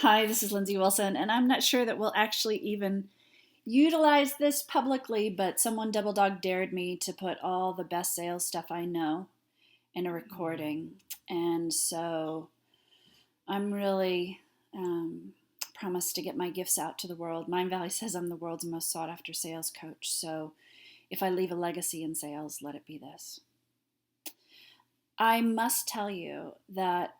Hi, this is Lindsay Wilson, and I'm not sure that we'll actually even utilize this publicly, but someone double dog dared me to put all the best sales stuff I know in a recording. And so I'm really promised to get my gifts out to the world. Mind Valley says I'm the world's most sought after sales coach. So if I leave a legacy in sales, let it be this. I must tell you that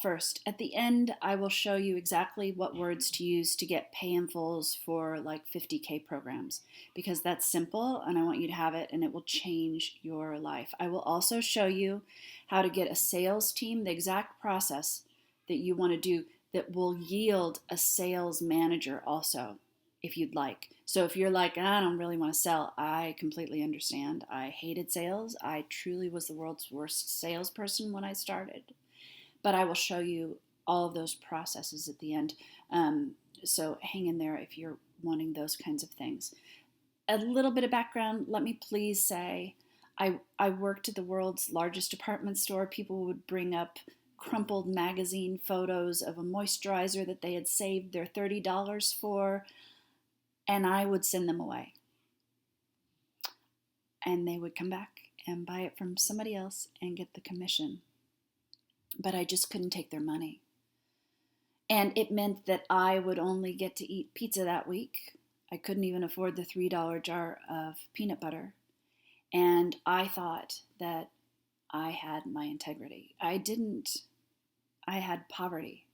first, at the end, I will show you exactly what words to use to get pay in fulls for like 50K programs because that's simple and I want you to have it and it will change your life. I will also show you how to get a sales team, the exact process that you want to do that will yield a sales manager also, if you'd like. So if you're like, I don't really want to sell, I completely understand. I hated sales. I truly was the world's worst salesperson when I started. But I will show you all of those processes at the end. So hang in there if you're wanting those kinds of things. A little bit of background, let me please say, I worked at the world's largest department store. People would bring up crumpled magazine photos of a moisturizer that they had saved their $30 for, and I would send them away. And they would come back and buy it from somebody else and get the commission. But I just couldn't take their money. And it meant that I would only get to eat pizza that week. I couldn't even afford the $3 jar of peanut butter. And I thought that I had my integrity. I didn't. I had poverty.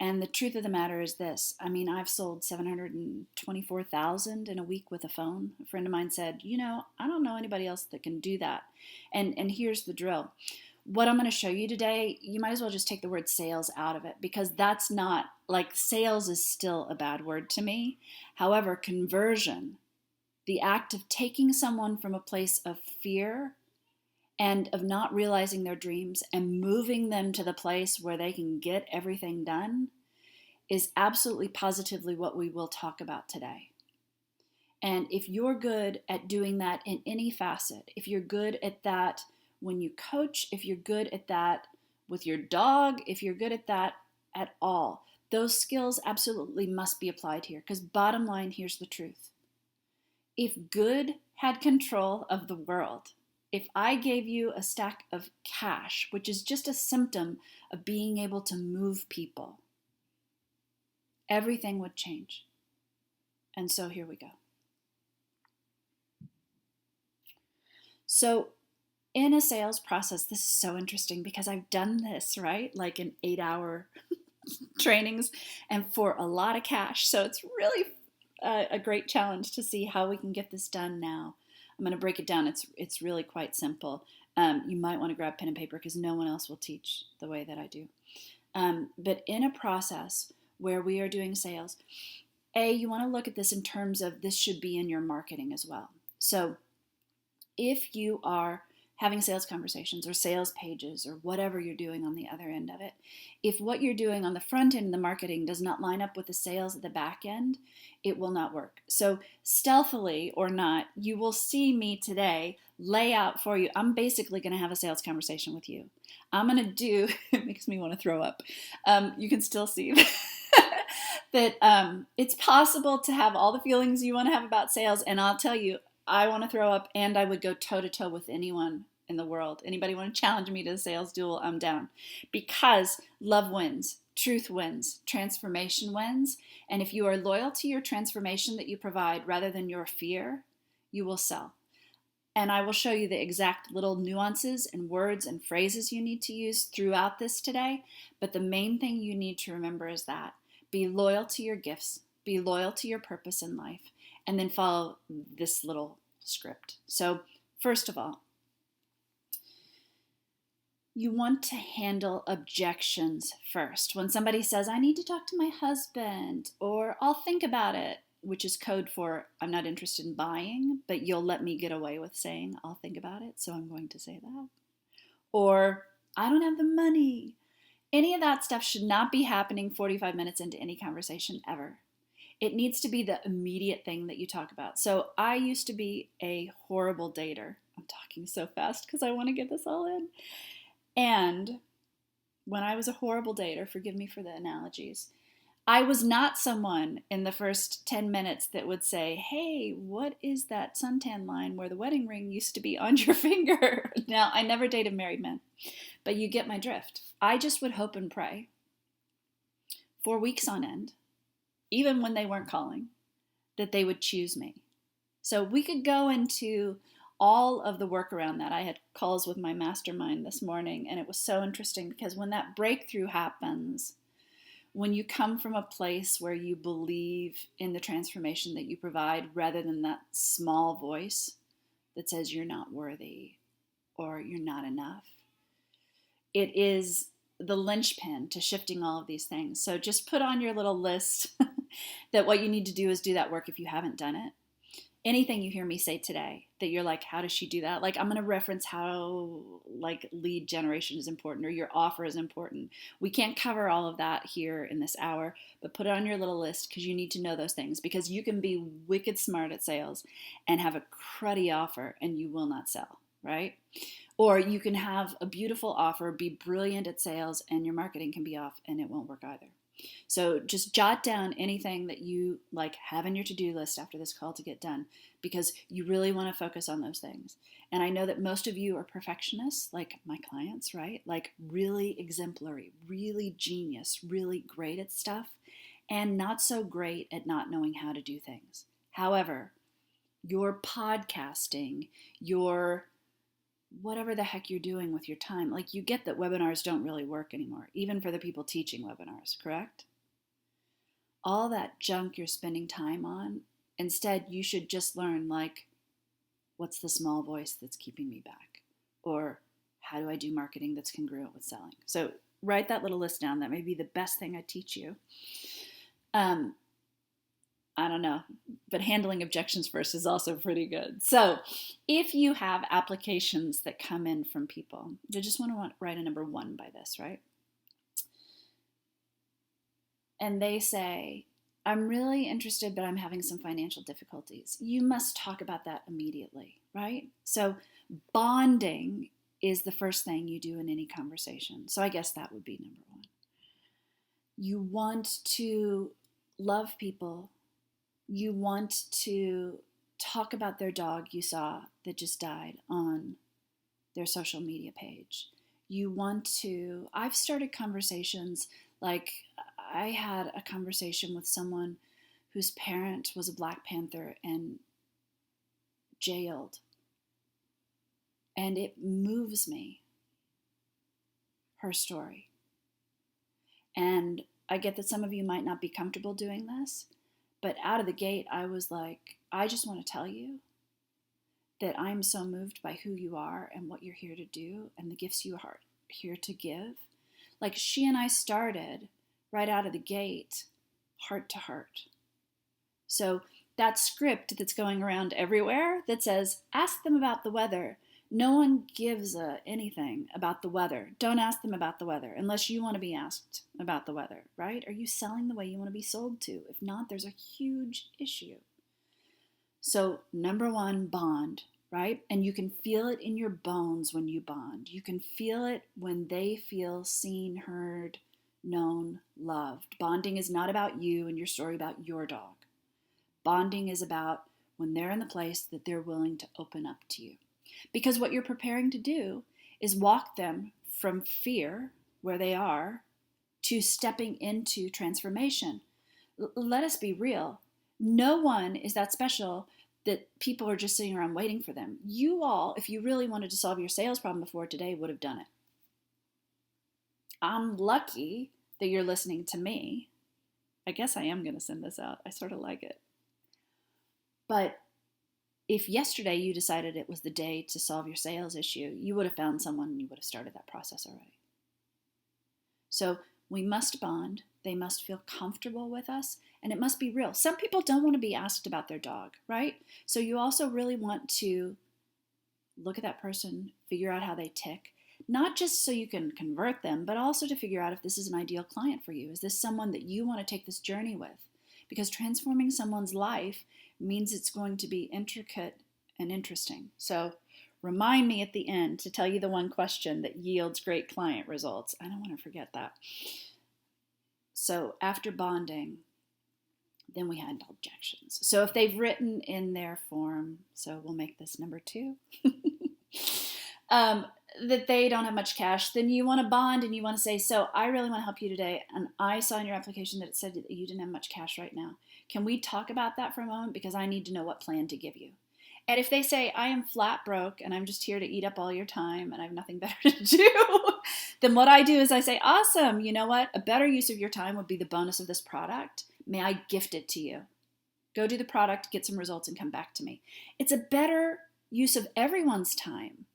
And the truth of the matter is this. I mean, I've sold 724,000 in a week with a phone. A friend of mine said, I don't know anybody else that can do that. And here's the drill. What I'm going to show you today, you might as well just take the word sales out of it because that's not, like, sales is still a bad word to me. However, conversion, the act of taking someone from a place of fear and of not realizing their dreams and moving them to the place where they can get everything done is absolutely positively what we will talk about today. And if you're good at doing that in any facet, if you're good at that when you coach, if you're good at that with your dog, if you're good at that at all, those skills absolutely must be applied here because bottom line, here's the truth. If good had control of the world, if I gave you a stack of cash, which is just a symptom of being able to move people, everything would change. And so here we go. So in a sales process, this is so interesting because I've done this, right? Like in 8-hour trainings and for a lot of cash. So it's really a great challenge to see how we can get this done now. I'm going to break it down. It's really quite simple. You might want to grab pen and paper because no one else will teach the way that I do. But in a process where we are doing sales, you want to look at this in terms of this should be in your marketing as well. So if you are having sales conversations or sales pages or whatever you're doing on the other end of it, if what you're doing on the front end of the marketing does not line up with the sales at the back end, it will not work. So stealthily or not, you will see me today lay out for you. I'm basically going to have a sales conversation with you. I'm going to do, it makes me want to throw up. You can still see that it's possible to have all the feelings you want to have about sales. And I'll tell you, I want to throw up and I would go toe to toe with anyone in the world. Anybody want to challenge me to a sales duel? I'm down. Because love wins, truth wins, transformation wins. And if you are loyal to your transformation that you provide rather than your fear, you will sell. And I will show you the exact little nuances and words and phrases you need to use throughout this today. But the main thing you need to remember is that be loyal to your gifts, be loyal to your purpose in life, and then follow this little script. So first of all, you want to handle objections first. When somebody says, I need to talk to my husband, or I'll think about it, which is code for I'm not interested in buying, but you'll let me get away with saying I'll think about it, so I'm going to say that. Or I don't have the money. Any of that stuff should not be happening 45 minutes into any conversation ever. It needs to be the immediate thing that you talk about. So I used to be a horrible dater. I'm talking so fast because I want to get this all in. And when I was a horrible dater, forgive me for the analogies, I was not someone in the first 10 minutes that would say, hey, what is that suntan line where the wedding ring used to be on your finger? Now, I never dated married men, but you get my drift. I just would hope and pray for weeks on end, even when they weren't calling, that they would choose me. So we could go into all of the work around that. I had calls with my mastermind this morning, and it was so interesting because when that breakthrough happens, when you come from a place where you believe in the transformation that you provide rather than that small voice that says you're not worthy or you're not enough, it is the linchpin to shifting all of these things. So just put on your little list that what you need to do is do that work if you haven't done it. Anything you hear me say today that you're like, how does she do that? Like, I'm going to reference how like lead generation is important or your offer is important. We can't cover all of that here in this hour, but put it on your little list because you need to know those things, because you can be wicked smart at sales and have a cruddy offer and you will not sell, right? Or you can have a beautiful offer, be brilliant at sales, and your marketing can be off and it won't work either. So just jot down anything that you like have in your to-do list after this call to get done, because you really want to focus on those things. And I know that most of you are perfectionists, like my clients, right? Like really exemplary, really genius, really great at stuff, and not so great at not knowing how to do things. However, your podcasting, your whatever the heck you're doing with your time. Like, you get that webinars don't really work anymore, even for the people teaching webinars, correct? All that junk you're spending time on, instead you should just learn, like, what's the small voice that's keeping me back? Or how do I do marketing that's congruent with selling? So write that little list down. That may be the best thing I teach you. I don't know, but handling objections first is also pretty good. So if you have applications that come in from people, you just want to write a number 1 by this, right? And they say, I'm really interested, but I'm having some financial difficulties. You must talk about that immediately, right? So bonding is the first thing you do in any conversation. So I guess that would be number 1. You want to love people. You want to talk about their dog you saw that just died on their social media page. You want to, I've started conversations, like I had a conversation with someone whose parent was a Black Panther and jailed. And it moves me, her story. And I get that some of you might not be comfortable doing this, but out of the gate, I was like, I just want to tell you that I'm so moved by who you are and what you're here to do and the gifts you are here to give. Like, she and I started right out of the gate, heart to heart. So that script that's going around everywhere that says, ask them about the weather. No one gives anything about the weather. Don't ask them about the weather unless you want to be asked about the weather, right? Are you selling the way you want to be sold to? If not, there's a huge issue. So number 1, bond, right? And you can feel it in your bones when you bond. You can feel it when they feel seen, heard, known, loved. Bonding is not about you and your story about your dog. Bonding is about when they're in the place that they're willing to open up to you. Because what you're preparing to do is walk them from fear, where they are, to stepping into transformation. Let us be real. No one is that special that people are just sitting around waiting for them. You all, if you really wanted to solve your sales problem before today, would have done it. I'm lucky that you're listening to me. I guess I am going to send this out. I sort of like it. But if yesterday you decided it was the day to solve your sales issue, you would have found someone and you would have started that process already. So we must bond. They must feel comfortable with us, and it must be real. Some people don't want to be asked about their dog, right? So you also really want to look at that person, figure out how they tick, not just so you can convert them, but also to figure out if this is an ideal client for you. Is this someone that you want to take this journey with? Because transforming someone's life means it's going to be intricate and interesting. So Remind me at the end to tell you the one question that yields great client results. I don't want to forget that. So after bonding, then we handle objections. So if they've written in their form, so we'll make this number 2, that they don't have much cash, then you want to bond and you want to say, so I really want to help you today. And I saw in your application that it said that you didn't have much cash right now. Can we talk about that for a moment? Because I need to know what plan to give you. And if they say, I am flat broke and I'm just here to eat up all your time and I have nothing better to do, then what I do is I say, awesome, you know what? A better use of your time would be the bonus of this product. May I gift it to you? Go do the product, get some results, and come back to me. It's a better use of everyone's time.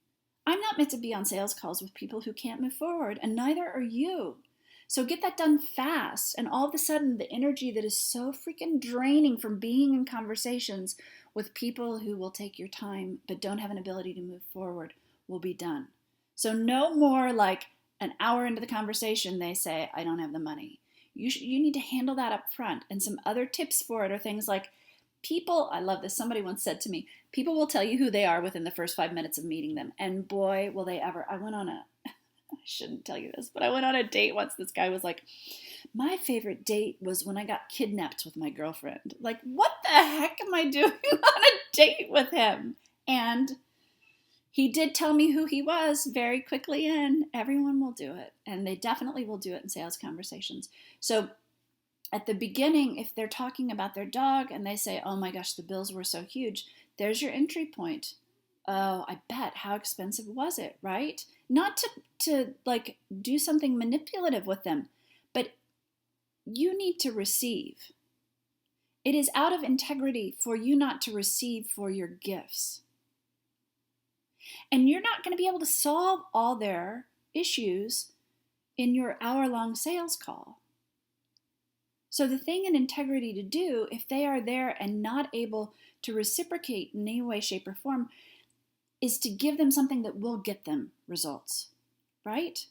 I'm not meant to be on sales calls with people who can't move forward, and neither are you. So get that done fast, and all of a sudden the energy that is so freaking draining from being in conversations with people who will take your time but don't have an ability to move forward will be done. So no more like an hour into the conversation they say, I don't have the money. You need to handle that up front. And some other tips for it are things like people, I love this, somebody once said to me, people will tell you who they are within the first 5 minutes of meeting them. And boy, will they ever. I shouldn't tell you this, but I went on a date once. This guy was like, my favorite date was when I got kidnapped with my girlfriend. Like, what the heck am I doing on a date with him? And he did tell me who he was very quickly, and everyone will do it. And they definitely will do it in sales conversations. So at the beginning, if they're talking about their dog and they say, oh my gosh, the bills were so huge, there's your entry point. Oh, I bet. How expensive was it, right? Not to like do something manipulative with them, but you need to receive. It is out of integrity for you not to receive for your gifts. And you're not going to be able to solve all their issues in your hour-long sales call. So the thing in integrity to do, if they are there and not able to reciprocate in any way, shape, or form, is to give them something that will get them results, right?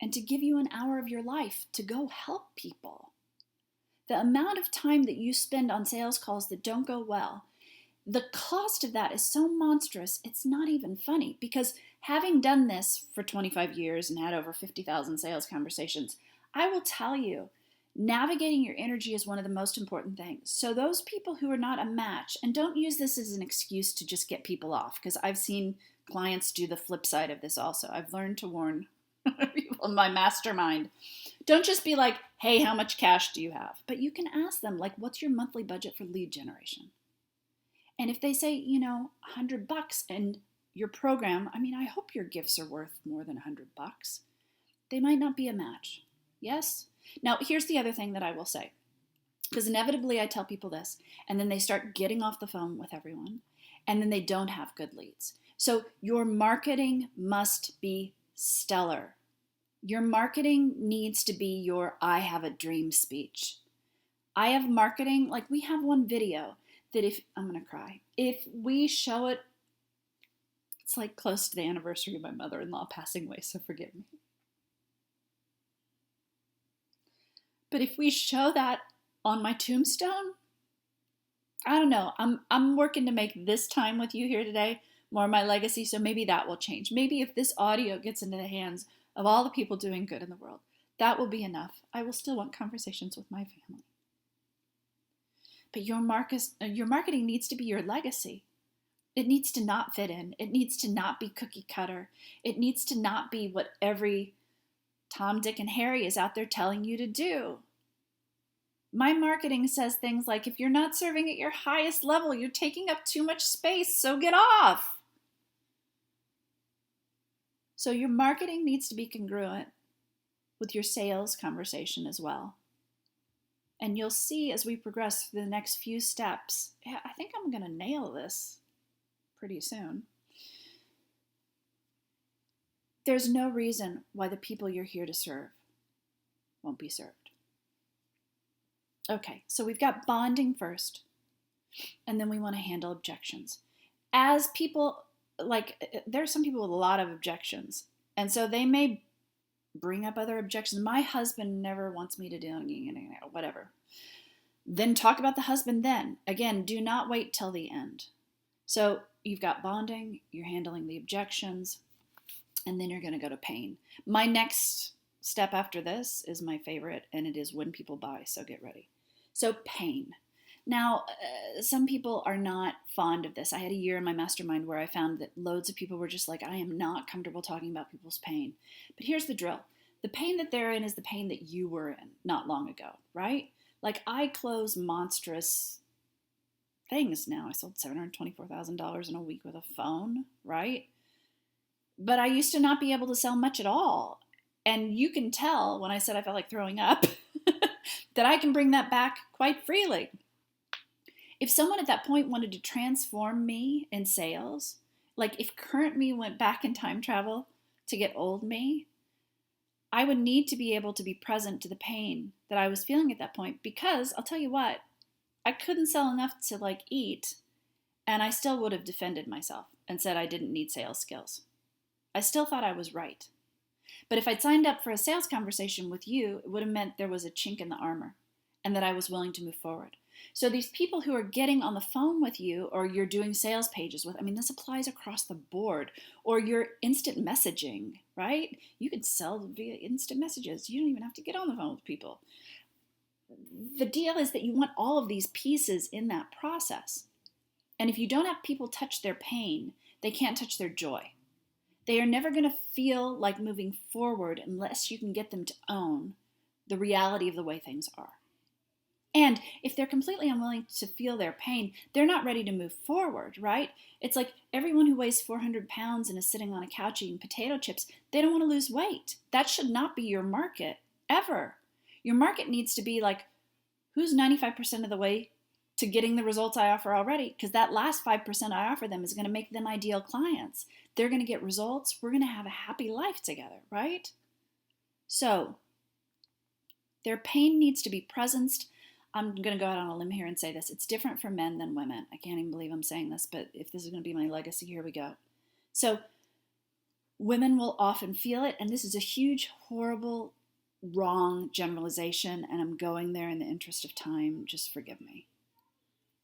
And to give you an hour of your life to go help people. The amount of time that you spend on sales calls that don't go well, the cost of that is so monstrous, it's not even funny. Because having done this for 25 years and had over 50,000 sales conversations, I will tell you, navigating your energy is one of the most important things. So those people who are not a match, and don't use this as an excuse to just get people off, because I've seen clients do the flip side of this also. I've learned to warn people in my mastermind. Don't just be like, hey, how much cash do you have? But you can ask them, like, what's your monthly budget for lead generation? And if they say, $100 and your program, I hope your gifts are worth more than $100. They might not be a match. Yes? Now, here's the other thing that I will say, because inevitably I tell people this, and then they start getting off the phone with everyone, and then they don't have good leads. So your marketing must be stellar. Your marketing needs to be your I have a dream speech. I have marketing, like we have one video that I'm going to cry. If we show it, it's like close to the anniversary of my mother-in-law passing away, so forgive me. But if we show that on my tombstone, I don't know. I'm working to make this time with you here today more my legacy, so maybe that will change. Maybe if this audio gets into the hands of all the people doing good in the world, that will be enough. I will still want conversations with my family. But your marketing needs to be your legacy. It needs to not fit in. It needs to not be cookie cutter. It needs to not be what every Tom, Dick, and Harry is out there telling you to do. My marketing says things like, if you're not serving at your highest level, you're taking up too much space, so get off. So your marketing needs to be congruent with your sales conversation as well. And you'll see as we progress through the next few steps, I think I'm going to nail this pretty soon. There's no reason why the people you're here to serve won't be served. Okay, so we've got bonding first, and then we want to handle objections. As people, there are some people with a lot of objections, and so they may bring up other objections. My husband never wants me to do whatever. Then talk about the husband then. Again, do not wait till the end. So you've got bonding, you're handling the objections, and then you're going to go to pain. My next step after this is my favorite, and it is when people buy, so get ready. So pain. Now, some people are not fond of this. I had a year in my mastermind where I found that loads of people were just like, I am not comfortable talking about people's pain. But here's the drill. The pain that they're in is the pain that you were in not long ago, right? Like I close monstrous things now. I sold $724,000 in a week with a phone, right? But I used to not be able to sell much at all. And you can tell when I said I felt like throwing up that I can bring that back quite freely. If someone at that point wanted to transform me in sales, like if current me went back in time travel to get old me, I would need to be able to be present to the pain that I was feeling at that point, because I'll tell you what, I couldn't sell enough to like eat, and I still would have defended myself and said I didn't need sales skills. I still thought I was right. But if I'd signed up for a sales conversation with you, it would have meant there was a chink in the armor and that I was willing to move forward. So these people who are getting on the phone with you, or you're doing sales pages with, I mean, this applies across the board, or you're instant messaging, right? You could sell via instant messages. You don't even have to get on the phone with people. The deal is that you want all of these pieces in that process. And if you don't have people touch their pain, they can't touch their joy. They are never going to feel like moving forward unless you can get them to own the reality of the way things are. And if they're completely unwilling to feel their pain, they're not ready to move forward, right? It's like everyone who weighs 400 pounds and is sitting on a couch eating potato chips, they don't want to lose weight. That should not be your market, ever. Your market needs to be like, who's 95% of the way to getting the results I offer already? Because that last 5% I offer them is going to make them ideal clients. They're going to get results. We're going to have a happy life together, right? So their pain needs to be presenced. I'm going to go out on a limb here and say this. It's different for men than women. I can't even believe I'm saying this, but if this is going to be my legacy, here we go. So women will often feel it, and this is a huge, horrible, wrong generalization, and I'm going there in the interest of time. Just forgive me.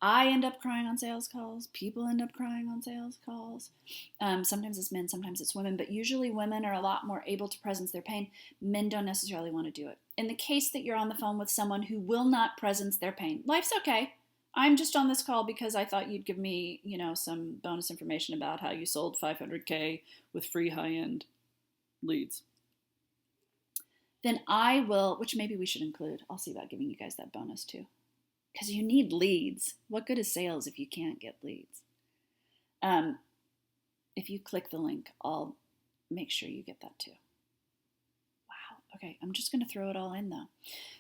I end up crying on sales calls. People end up crying on sales calls. Sometimes it's men, sometimes it's women, but usually women are a lot more able to presence their pain. Men don't necessarily want to do it. In the case that you're on the phone with someone who will not presence their pain, life's okay. I'm just on this call because I thought you'd give me, some bonus information about how you sold 500K with free high-end leads. Then I will, which maybe we should include, I'll see about giving you guys that bonus too. Because you need leads. What good is sales if you can't get leads? If you click the link, I'll make sure you get that too. Wow. Okay, I'm just going to throw it all in though.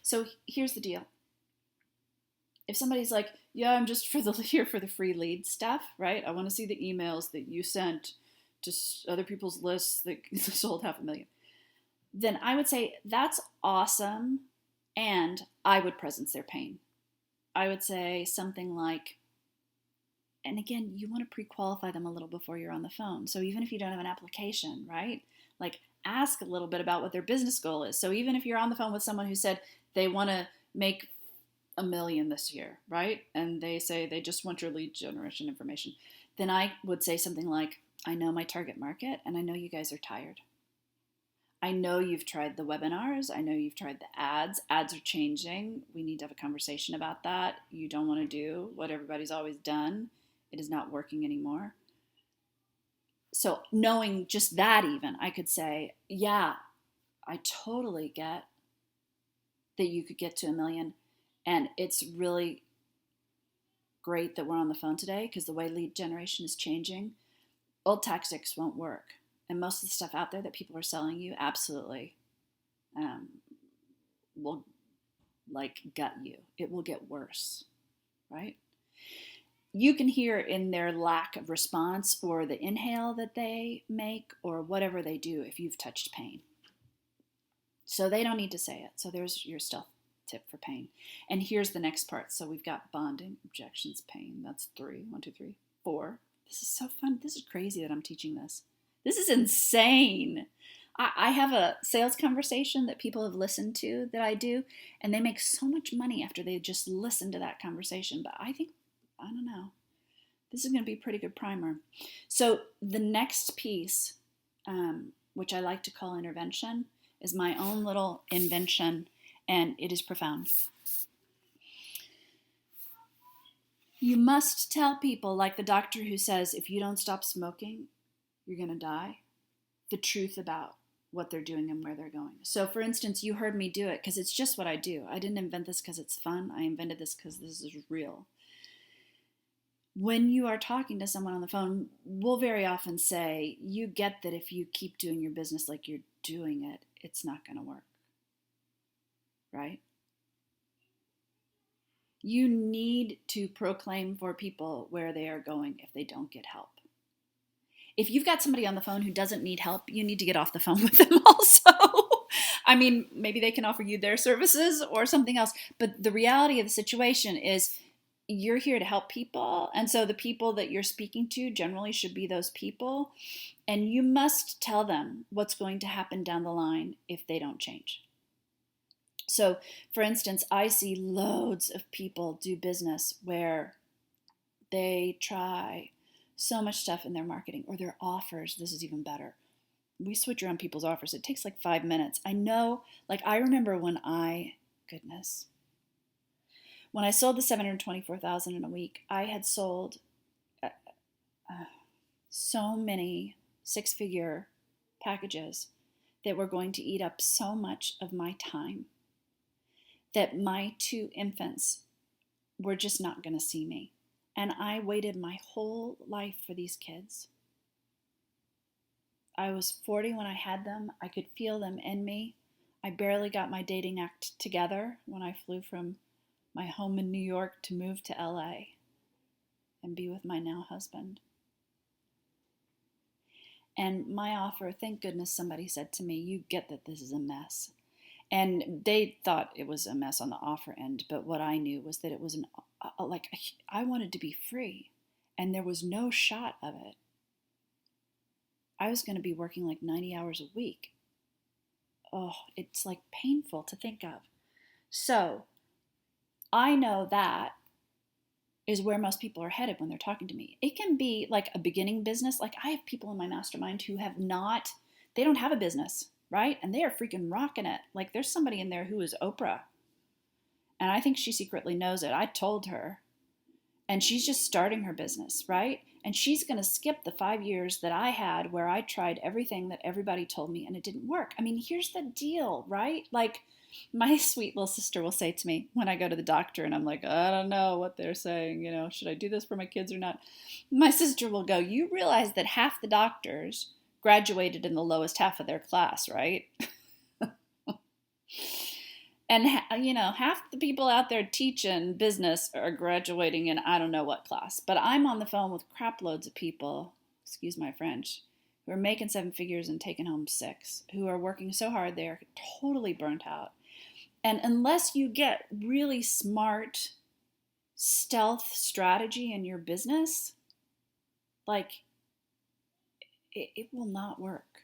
So here's the deal. If somebody's like, yeah, I'm just here for the free lead stuff, right? I want to see the emails that you sent to other people's lists that sold 500,000. Then I would say that's awesome, and I would presence their pain. I would say something like, and again, you want to pre-qualify them a little before you're on the phone. So even if you don't have an application, right? Like ask a little bit about what their business goal is. So even if you're on the phone with someone who said they want to make $1 million this year, right? And they say they just want your lead generation information. Then I would say something like, I know my target market and I know you guys are tired. I know you've tried the webinars. I know you've tried the ads. Ads are changing. We need to have a conversation about that. You don't want to do what everybody's always done. It is not working anymore. So knowing just that even, I could say, yeah, I totally get that you could get to 1 million. And it's really great that we're on the phone today because the way lead generation is changing, old tactics won't work. And most of the stuff out there that people are selling you absolutely will gut you. It will get worse, right? You can hear in their lack of response or the inhale that they make or whatever they do if you've touched pain. So they don't need to say it. So there's your stealth tip for pain. And here's the next part. So we've got bonding, objections, pain. That's 3. 1, 2, 3, 4. This is so fun. This is crazy that I'm teaching this. This is insane. I have a sales conversation that people have listened to that I do, and they make so much money after they just listen to that conversation. But I don't know. This is going to be a pretty good primer. So the next piece, which I like to call intervention, is my own little invention, and it is profound. You must tell people, like the doctor who says, if you don't stop smoking, you're going to die, the truth about what they're doing and where they're going. So for instance, you heard me do it because it's just what I do. I didn't invent this because it's fun. I invented this because this is real. When you are talking to someone on the phone, we'll very often say, you get that if you keep doing your business like you're doing it, it's not going to work, right? You need to proclaim for people where they are going if they don't get help. If you've got somebody on the phone who doesn't need help, you need to get off the phone with them also. I mean, maybe they can offer you their services or something else. But the reality of the situation is you're here to help people. And so the people that you're speaking to generally should be those people. And you must tell them what's going to happen down the line if they don't change. So, for instance, I see loads of people do business where they try so much stuff in their marketing or their offers. This is even better. We switch around people's offers. It takes like 5 minutes. I know, like I remember when I sold the $724,000 in a week, I had sold so many 6-figure packages that were going to eat up so much of my time that my 2 infants were just not going to see me. And I waited my whole life for these kids. I was 40 when I had them. I could feel them in me. I barely got my dating act together when I flew from my home in New York to move to LA and be with my now husband. And my offer, thank goodness somebody said to me, you get that this is a mess. And they thought it was a mess on the offer end, but what I knew was that it was I wanted to be free, and there was no shot of it. I was going to be working like 90 hours a week. Oh, it's like painful to think of. So I know that is where most people are headed when they're talking to me. It can be like a beginning business. Like I have people in my mastermind who they don't have a business, right? And they are freaking rocking it. Like there's somebody in there who is Oprah. And I think she secretly knows it. I told her. And she's just starting her business, right? And she's going to skip the 5 years that I had where I tried everything that everybody told me and it didn't work. I mean, here's the deal, right? Like my sweet little sister will say to me when I go to the doctor and I'm like, I don't know what they're saying, should I do this for my kids or not? My sister will go, you realize that half the doctors graduated in the lowest half of their class, right? And, half the people out there teaching business are graduating in I don't know what class. But I'm on the phone with crap loads of people, excuse my French, who are making 7 figures and taking home 6, who are working so hard they're totally burnt out. And unless you get really smart stealth strategy in your business, like, it will not work.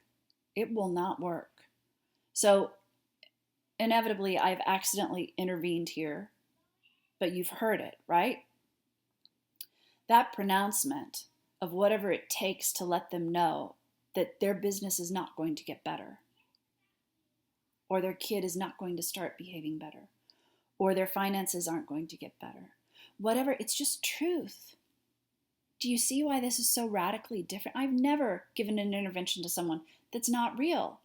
It will not work. So inevitably, I've accidentally intervened here, but you've heard it, right? That pronouncement of whatever it takes to let them know that their business is not going to get better, or their kid is not going to start behaving better, or their finances aren't going to get better. Whatever, it's just truth. Do you see why this is so radically different? I've never given an intervention to someone that's not real.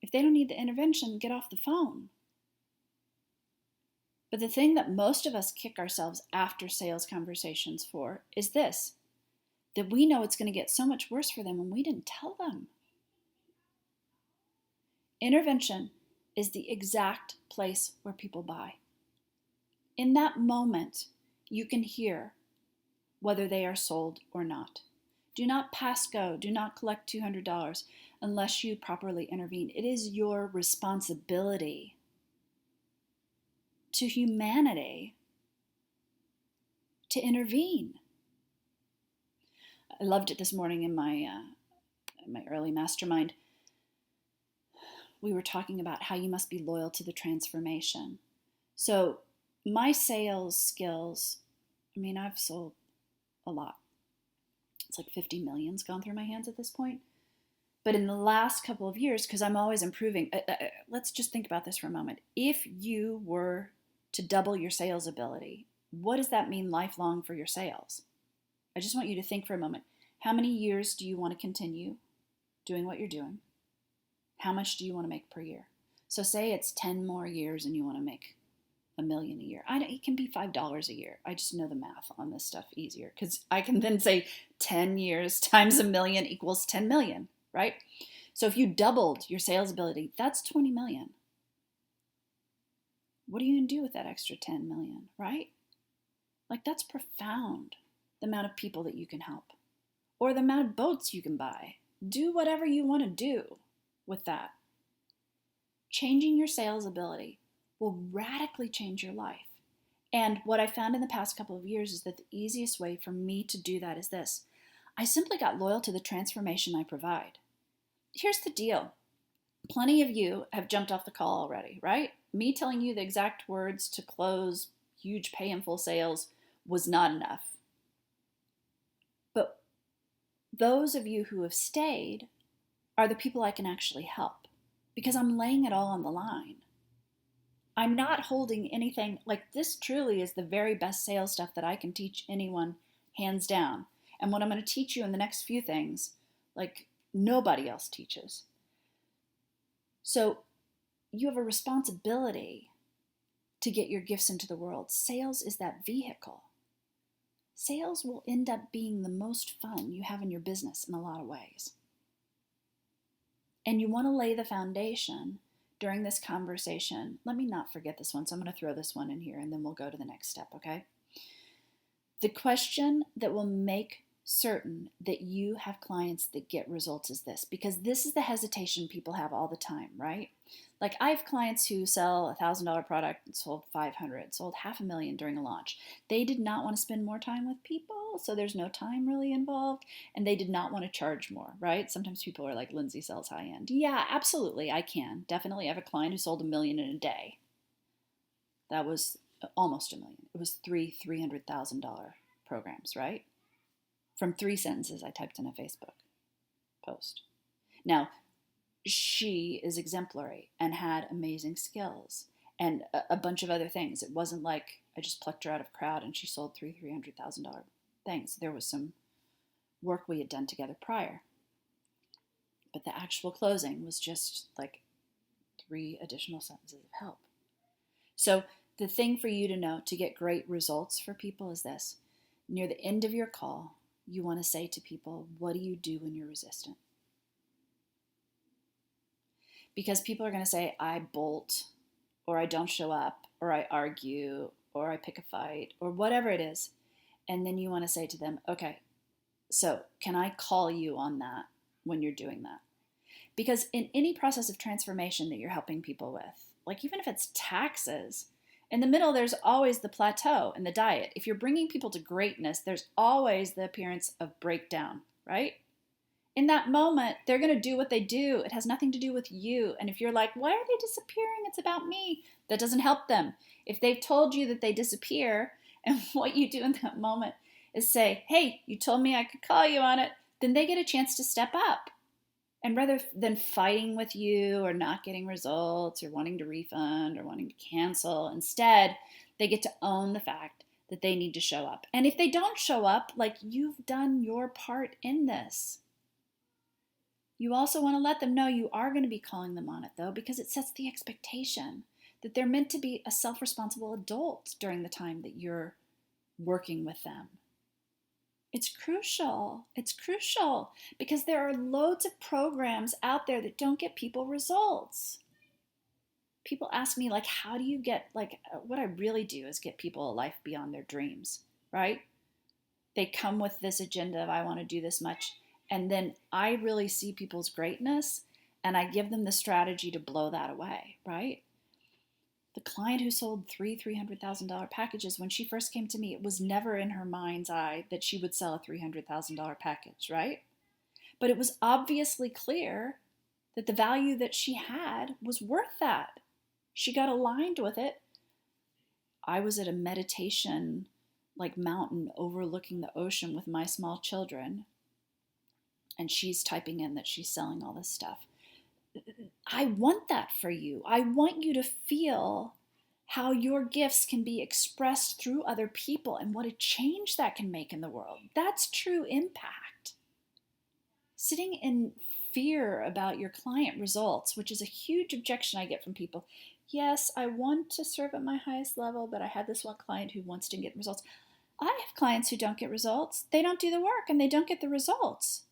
If they don't need the intervention, get off the phone. But the thing that most of us kick ourselves after sales conversations for is this, that we know it's going to get so much worse for them and we didn't tell them. Intervention is the exact place where people buy. In that moment, you can hear whether they are sold or not. Do not pass go. Do not collect $200 unless you properly intervene. It is your responsibility to humanity to intervene. I loved it this morning in my early mastermind. We were talking about how you must be loyal to the transformation. So my sales skills I mean, I've sold a lot. It's like 50 million's gone through my hands at this point. But in the last couple of years, because I'm always improving, let's just think about this for a moment. If you were to double your sales ability, what does that mean lifelong for your sales? I just want you to think for a moment. How many years do you want to continue doing what you're doing? How much do you want to make per year? So say it's 10 more years and you want to make $1 million a year. It can be $5 a year. I just know the math on this stuff easier because I can then say 10 years times $1 million equals 10 million, right? So if you doubled your sales ability, that's 20 million. What are you going to do with that extra 10 million, right? Like, that's profound, the amount of people that you can help or the amount of boats you can buy. Do whatever you want to do with that. Changing your sales ability will radically change your life. And what I found in the past couple of years is that the easiest way for me to do that is this. I simply got loyal to the transformation I provide. Here's the deal. Plenty of you have jumped off the call already, right? Me telling you the exact words to close huge pay in full sales was not enough. But those of you who have stayed are the people I can actually help because I'm laying it all on the line. I'm not holding anything, like this truly is the very best sales stuff that I can teach anyone, hands down. And what I'm going to teach you in the next few things, like nobody else teaches. So you have a responsibility to get your gifts into the world. Sales is that vehicle. Sales will end up being the most fun you have in your business in a lot of ways. And you want to lay the foundation during this conversation. Let me not forget this one, so I'm going to throw this one in here and then we'll go to the next step, okay? The question that will make certain that you have clients that get results is this, because this is the hesitation people have all the time, right? Like I have clients who sell $1,000 product and sold 500, sold $500,000 during a launch. They did not want to spend more time with people, so there's no time really involved, and they did not want to charge more, right? Sometimes people are like, Lindsay sells high end. Yeah, absolutely, I can. Definitely have a client who sold $1 million in a day. That was almost $1 million. It was $300,000 programs, right? From 3 sentences I typed in a Facebook post. Now, she is exemplary and had amazing skills and a bunch of other things. It wasn't like I just plucked her out of a crowd and she sold $300,000 things. There was some work we had done together prior. But the actual closing was just like 3 additional sentences of help. So the thing for you to know to get great results for people is this. Near the end of your call, you want to say to people, what do you do when you're resistant? Because people are going to say, I bolt, or I don't show up, or I argue, or I pick a fight, or whatever it is. And then you want to say to them, okay, so can I call you on that when you're doing that? Because in any process of transformation that you're helping people with, like even if it's taxes, in the middle, there's always the plateau in the diet. If you're bringing people to greatness, there's always the appearance of breakdown, right? In that moment, they're going to do what they do. It has nothing to do with you. And if you're like, why are they disappearing? It's about me. That doesn't help them. If they've told you that they disappear, and what you do in that moment is say, hey, you told me I could call you on it, then they get a chance to step up. And rather than fighting with you or not getting results or wanting to refund or wanting to cancel, instead, they get to own the fact that they need to show up. And if they don't show up, like you've done your part in this. You also want to let them know you are going to be calling them on it, though, because it sets the expectation that they're meant to be a self-responsible adult during the time that you're working with them. It's crucial. It's crucial because there are loads of programs out there that don't get people results. People ask me, like, how do you get, like, what I really do is get people a life beyond their dreams, right? They come with this agenda of, I want to do this much. And then I really see people's greatness and I give them the strategy to blow that away, right? The client who sold $300,000 packages, when she first came to me, it was never in her mind's eye that she would sell a $300,000 package, right? But it was obviously clear that the value that she had was worth that. She got aligned with it. I was at a meditation like mountain overlooking the ocean with my small children, and she's typing in that she's selling all this stuff. I want that for you. I want you to feel how your gifts can be expressed through other people and what a change that can make in the world. That's true impact. Sitting in fear about your client results, which is a huge objection I get from people. Yes, I want to serve at my highest level, but I have this one client who wants to get results. I have clients who don't get results. They don't do the work and they don't get the results.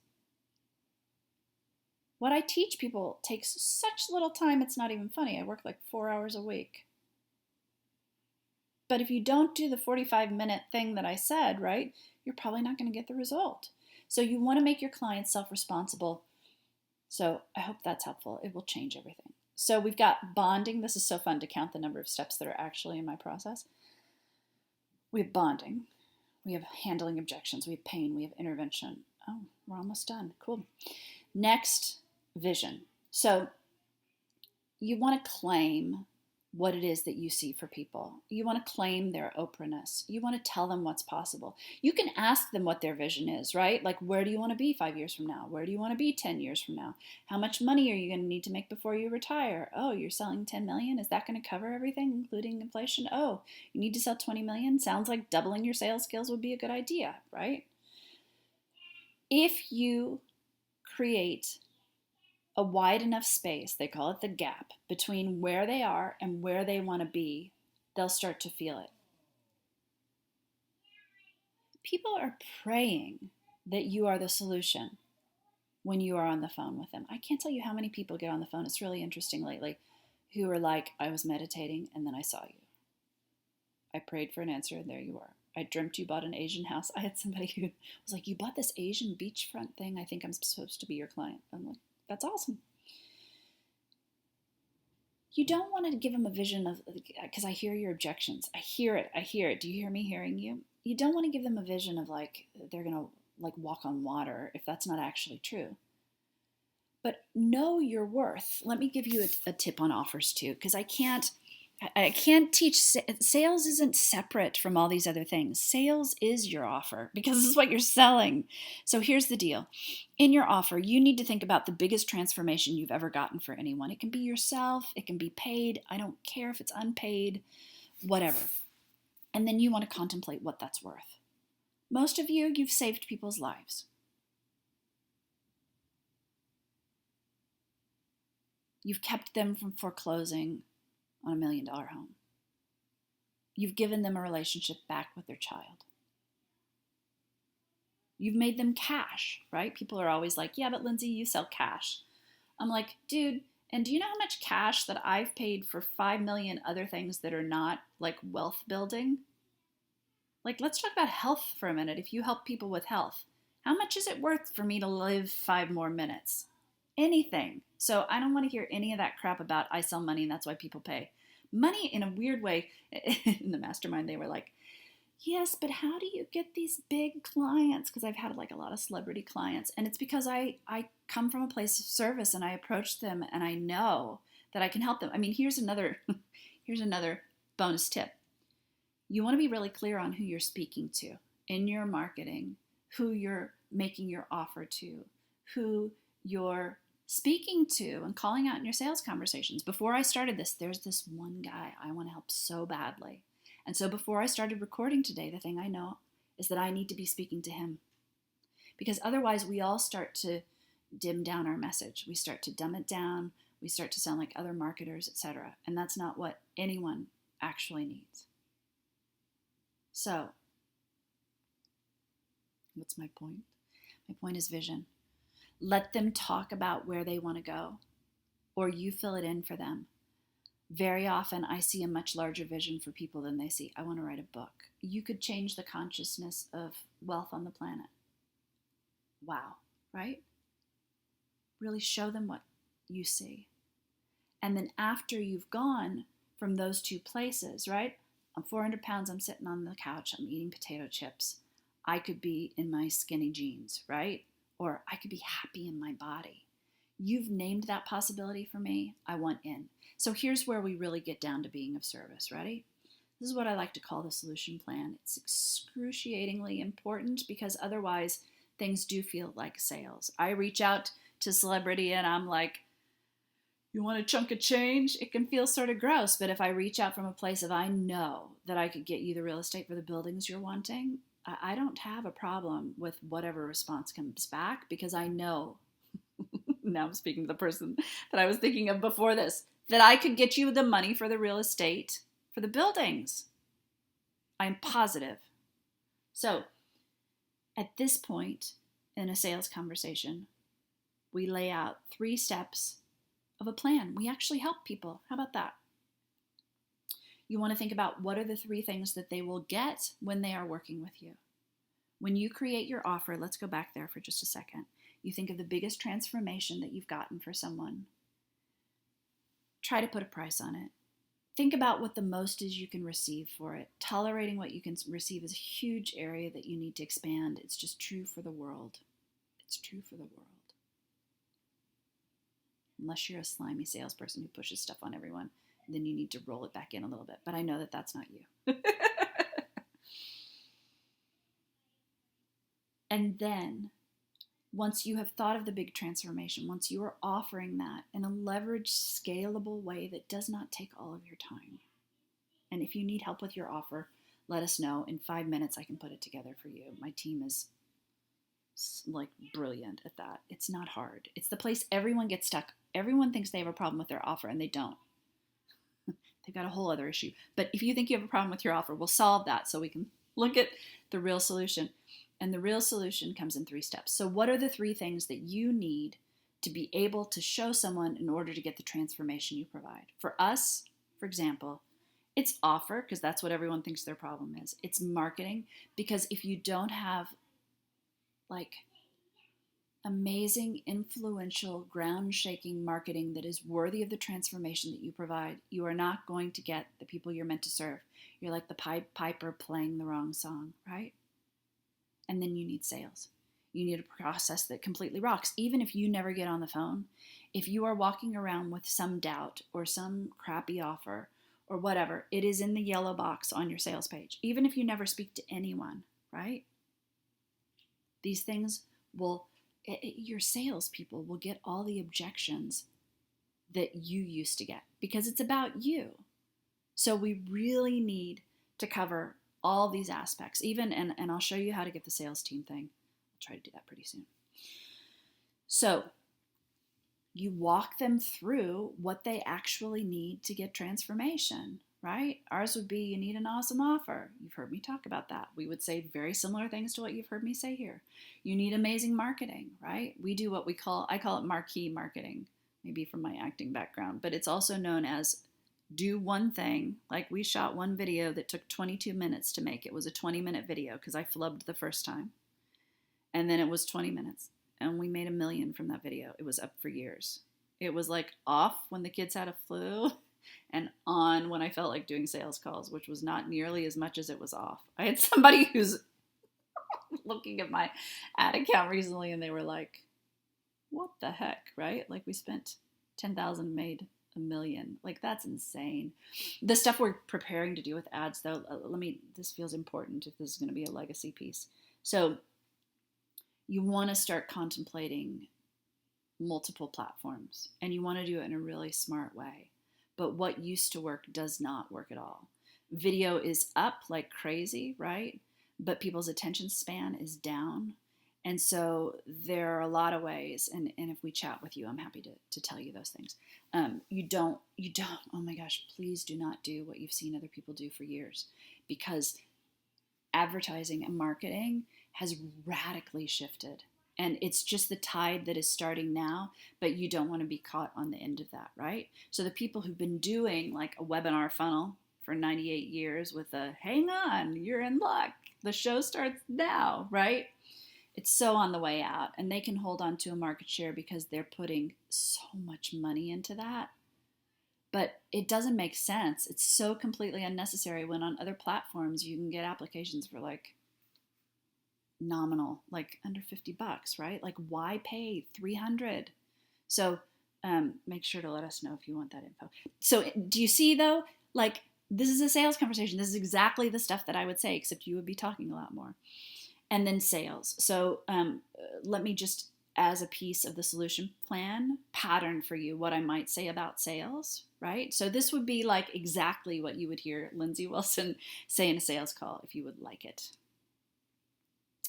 What I teach people takes such little time, it's not even funny. I work like 4 hours a week. But if you don't do the 45-minute thing that I said, right, you're probably not going to get the result. So you want to make your clients self-responsible. So I hope that's helpful. It will change everything. So we've got bonding. This is so fun to count the number of steps that are actually in my process. We have bonding. We have handling objections. We have pain. We have intervention. Oh, we're almost done. Cool. Next, vision. So you want to claim what it is that you see for people. You want to claim their Oprah-ness. You want to tell them what's possible. You can ask them what their vision is, right? Like, where do you want to be 5 years from now? Where do you want to be 10 years from now? How much money are you going to need to make before you retire? Oh, you're selling 10 million? Is that going to cover everything, including inflation? Oh, you need to sell 20 million? Sounds like doubling your sales skills would be a good idea, right? If you create a wide enough space, they call it the gap, between where they are and where they want to be, they'll start to feel it. People are praying that you are the solution when you are on the phone with them. I can't tell you how many people get on the phone, it's really interesting lately, who are like, I was meditating and then I saw you. I prayed for an answer and there you are. I dreamt you bought an Asian house. I had somebody who was like, you bought this Asian beachfront thing? I think I'm supposed to be your client. I'm like, that's awesome. You don't want to give them a vision of, because I hear your objections. I hear it. Do you hear me hearing you? You don't want to give them a vision of like, they're going to like walk on water if that's not actually true. But know your worth. Let me give you a tip on offers too, because I can't teach. Sales isn't separate from all these other things. Sales is your offer because this is what you're selling. So here's the deal. In your offer, you need to think about the biggest transformation you've ever gotten for anyone. It can be yourself. It can be paid. I don't care if it's unpaid, whatever. And then you want to contemplate what that's worth. Most of you, you've saved people's lives. You've kept them from foreclosing on $1 million home. You've given them a relationship back with their child. You've made them cash, right? People are always like, yeah, but Lindsay, you sell cash. I'm like, dude, and do you know how much cash that I've paid for 5 million other things that are not like wealth building? Like, let's talk about health for a minute. If you help people with health, how much is it worth for me to live 5 more minutes? Anything. So I don't want to hear any of that crap about I sell money and that's why people pay. Money in a weird way, in the mastermind, they were like, yes, but how do you get these big clients? Because I've had like a lot of celebrity clients. And it's because I come from a place of service and I approach them and I know that I can help them. I mean, here's another bonus tip. You want to be really clear on who you're speaking to in your marketing, who you're making your offer to, who you're speaking to and calling out in your sales conversations. Before I started this, there's this one guy I want to help so badly. And so before I started recording today, the thing I know is that I need to be speaking to him. Because otherwise we all start to dim down our message. We start to dumb it down. We start to sound like other marketers, etc. And that's not what anyone actually needs. So, what's my point? My point is vision. Let them talk about where they want to go, or you fill it in for them. Very often I see a much larger vision for people than they see. I want to write a book. You could change the consciousness of wealth on the planet. Wow, right? Really show them what you see. And then after you've gone from those two places, right? I'm 400 pounds, I'm sitting on the couch, I'm eating potato chips. I could be in my skinny jeans, right? Or I could be happy in my body. You've named that possibility for me. I want in. So here's where we really get down to being of service. Ready? This is what I like to call the solution plan. It's excruciatingly important because otherwise things do feel like sales. I reach out to celebrity and I'm like, you want a chunk of change? It can feel sort of gross, but if I reach out from a place of I know that I could get you the real estate for the buildings you're wanting, I don't have a problem with whatever response comes back because I know, now I'm speaking to the person that I was thinking of before this, that I could get you the money for the real estate for the buildings. I'm positive. So at this point in a sales conversation, we lay out 3 steps of a plan. We actually help people. How about that? You want to think about what are the 3 things that they will get when they are working with you. When you create your offer, let's go back there for just a second. You think of the biggest transformation that you've gotten for someone. Try to put a price on it. Think about what the most is you can receive for it. Tolerating what you can receive is a huge area that you need to expand. It's just true for the world. It's true for the world. Unless you're a slimy salesperson who pushes stuff on everyone, then you need to roll it back in a little bit. But I know that that's not you. And then, once you have thought of the big transformation, once you are offering that in a leveraged, scalable way that does not take all of your time. And if you need help with your offer, let us know. In 5 minutes, I can put it together for you. My team is like brilliant at that. It's not hard. It's the place everyone gets stuck. Everyone thinks they have a problem with their offer, and they don't. They've got a whole other issue. But if you think you have a problem with your offer, we'll solve that so we can look at the real solution. And the real solution comes in 3 steps. So what are the 3 things that you need to be able to show someone in order to get the transformation you provide? For us, for example, it's offer, because that's what everyone thinks their problem is. It's marketing, because if you don't have like amazing, influential, ground-shaking marketing that is worthy of the transformation that you provide, you are not going to get the people you're meant to serve. You're like the Pied Piper playing the wrong song, right? And then you need sales. You need a process that completely rocks. Even if you never get on the phone, if you are walking around with some doubt or some crappy offer or whatever, it is in the yellow box on your sales page. Even if you never speak to anyone, right? These things will, your salespeople will get all the objections that you used to get because it's about you. So we really need to cover all these aspects, even, and I'll show you how to get the sales team thing. I'll try to do that pretty soon. So you walk them through what they actually need to get transformation, right? Ours would be, you need an awesome offer. You've heard me talk about that. We would say very similar things to what you've heard me say here. You need amazing marketing, right? We do what I call it marquee marketing, maybe from my acting background, but it's also known as do one thing. Like we shot one video that took 22 minutes to make. It was a 20-minute video because I flubbed the first time. And then it was 20 minutes. And we made $1 million from that video. It was up for years. It was like off when the kids had a flu and on when I felt like doing sales calls, which was not nearly as much as it was off. I had somebody who's looking at my ad account recently and they were like, what the heck, right? Like we spent $10,000, made $1 million. Like that's insane. The stuff we're preparing to do with ads though, this feels important if this is going to be a legacy piece. So you want to start contemplating multiple platforms and you want to do it in a really smart way. But what used to work does not work at all. Video is up like crazy, right? But people's attention span is down. And so there are a lot of ways, and if we chat with you, I'm happy to tell you those things. You don't, oh my gosh, please do not do what you've seen other people do for years, because advertising and marketing has radically shifted. And it's just the tide that is starting now, but you don't want to be caught on the end of that, right? So the people who've been doing like a webinar funnel for 98 years with a, hang on, you're in luck, the show starts now, right? It's so on the way out, and they can hold on to a market share because they're putting so much money into that. But it doesn't make sense. It's so completely unnecessary when on other platforms you can get applications for like nominal, like under $50, right? Like why pay $300? So make sure to let us know if you want that info. So do you see though, like This is a sales conversation. This is exactly the stuff that I would say, except you would be talking a lot more. And then sales. So let me just, as a piece of the solution plan, pattern for you what I might say about sales, right? So this would be like exactly what you would hear Lindsay Wilson say in a sales call if you would like it.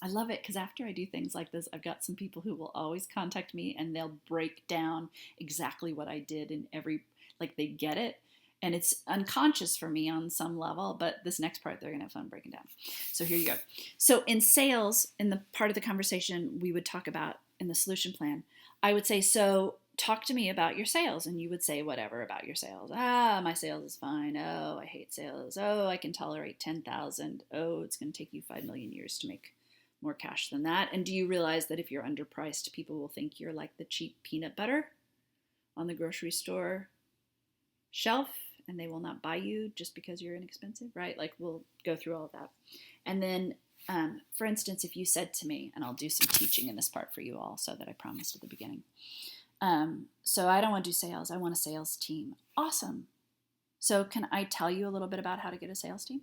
I love it because after I do things like this, I've got some people who will always contact me and they'll break down exactly what I did in every, like they get it. And it's unconscious for me on some level, but this next part, they're going to have fun breaking down. So here you go. So in sales, in the part of the conversation we would talk about in the solution plan, I would say, so talk to me about your sales. And you would say whatever about your sales. My sales is fine. Oh, I hate sales. Oh, I can tolerate 10,000. Oh, it's going to take you 5 million years to make more cash than that. And do you realize that if you're underpriced, people will think you're like the cheap peanut butter on the grocery store shelf, and they will not buy you just because you're inexpensive, right? Like we'll go through all of that. And then, for instance, if you said to me, and I'll do some teaching in this part for you all, so that I promised at the beginning. So I don't want to do sales. I want a sales team. Awesome. So can I tell you a little bit about how to get a sales team?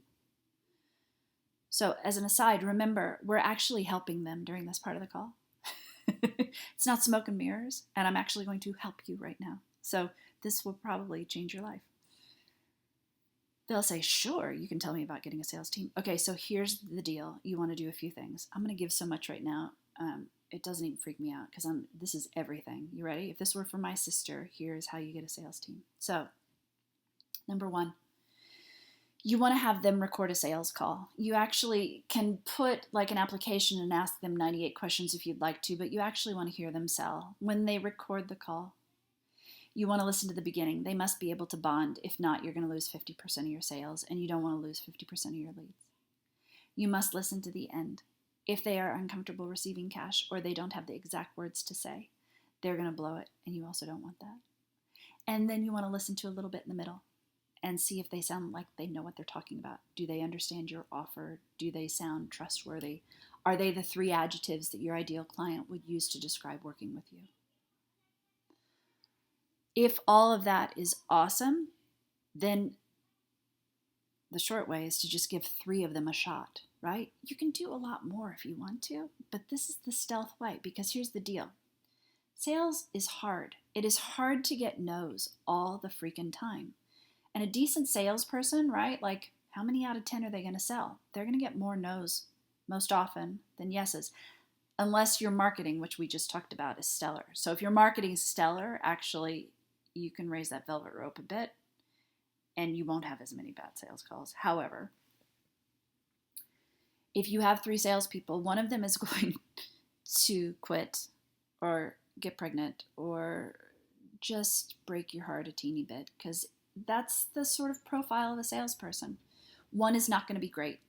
So as an aside, remember, we're actually helping them during this part of the call. It's not smoke and mirrors, and I'm actually going to help you right now. So this will probably change your life. They'll say, sure, you can tell me about getting a sales team. Okay, so here's the deal. You want to do a few things. I'm going to give so much right now. It doesn't even freak me out because this is everything. You ready? If this were for my sister, here's how you get a sales team. So, number one, you want to have them record a sales call. You actually can put like an application and ask them 98 questions if you'd like to, but you actually want to hear them sell when they record the call. You want to listen to the beginning. They must be able to bond. If not, you're going to lose 50% of your sales, and you don't want to lose 50% of your leads. You must listen to the end. If they are uncomfortable receiving cash or they don't have the exact words to say, they're going to blow it, and you also don't want that. And then you want to listen to a little bit in the middle and see if they sound like they know what they're talking about. Do they understand your offer? Do they sound trustworthy? Are they the 3 adjectives that your ideal client would use to describe working with you? If all of that is awesome, then the short way is to just give 3 of them a shot, right? You can do a lot more if you want to, but this is the stealth way, because here's the deal. Sales is hard. It is hard to get no's all the freaking time. And a decent salesperson, right? Like, how many out of 10 are they going to sell? They're going to get more no's most often than yeses, unless your marketing, which we just talked about, is stellar. So if your marketing is stellar, actually, you can raise that velvet rope a bit and you won't have as many bad sales calls. However, if you have 3 salespeople, one of them is going to quit or get pregnant or just break your heart a teeny bit, because that's the sort of profile of a salesperson. One is not going to be great.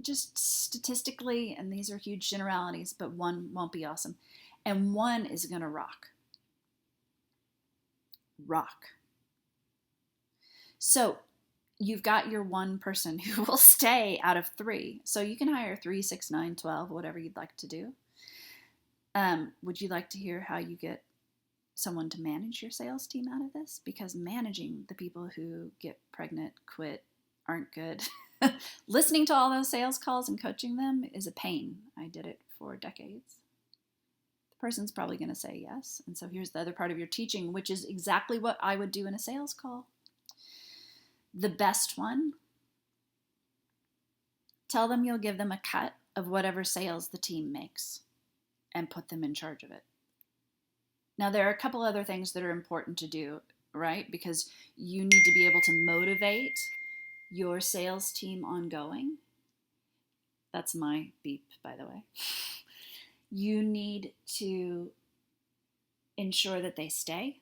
Just statistically, and these are huge generalities, but one won't be awesome. And one is going to rock. So you've got your one person who will stay out of 3. So you can hire 3, 6, 9, 12, whatever you'd like to do. Would you like to hear how you get someone to manage your sales team out of this? Because managing the people who get pregnant, quit, aren't good, listening to all those sales calls and coaching them is a pain. I did it for decades. The person's probably going to say yes. And so here's the other part of your teaching, which is exactly what I would do in a sales call. The best one, tell them you'll give them a cut of whatever sales the team makes and put them in charge of it. Now, there are a couple other things that are important to do, right? Because you need to be able to motivate your sales team ongoing. That's my beep, by the way. You need to ensure that they stay,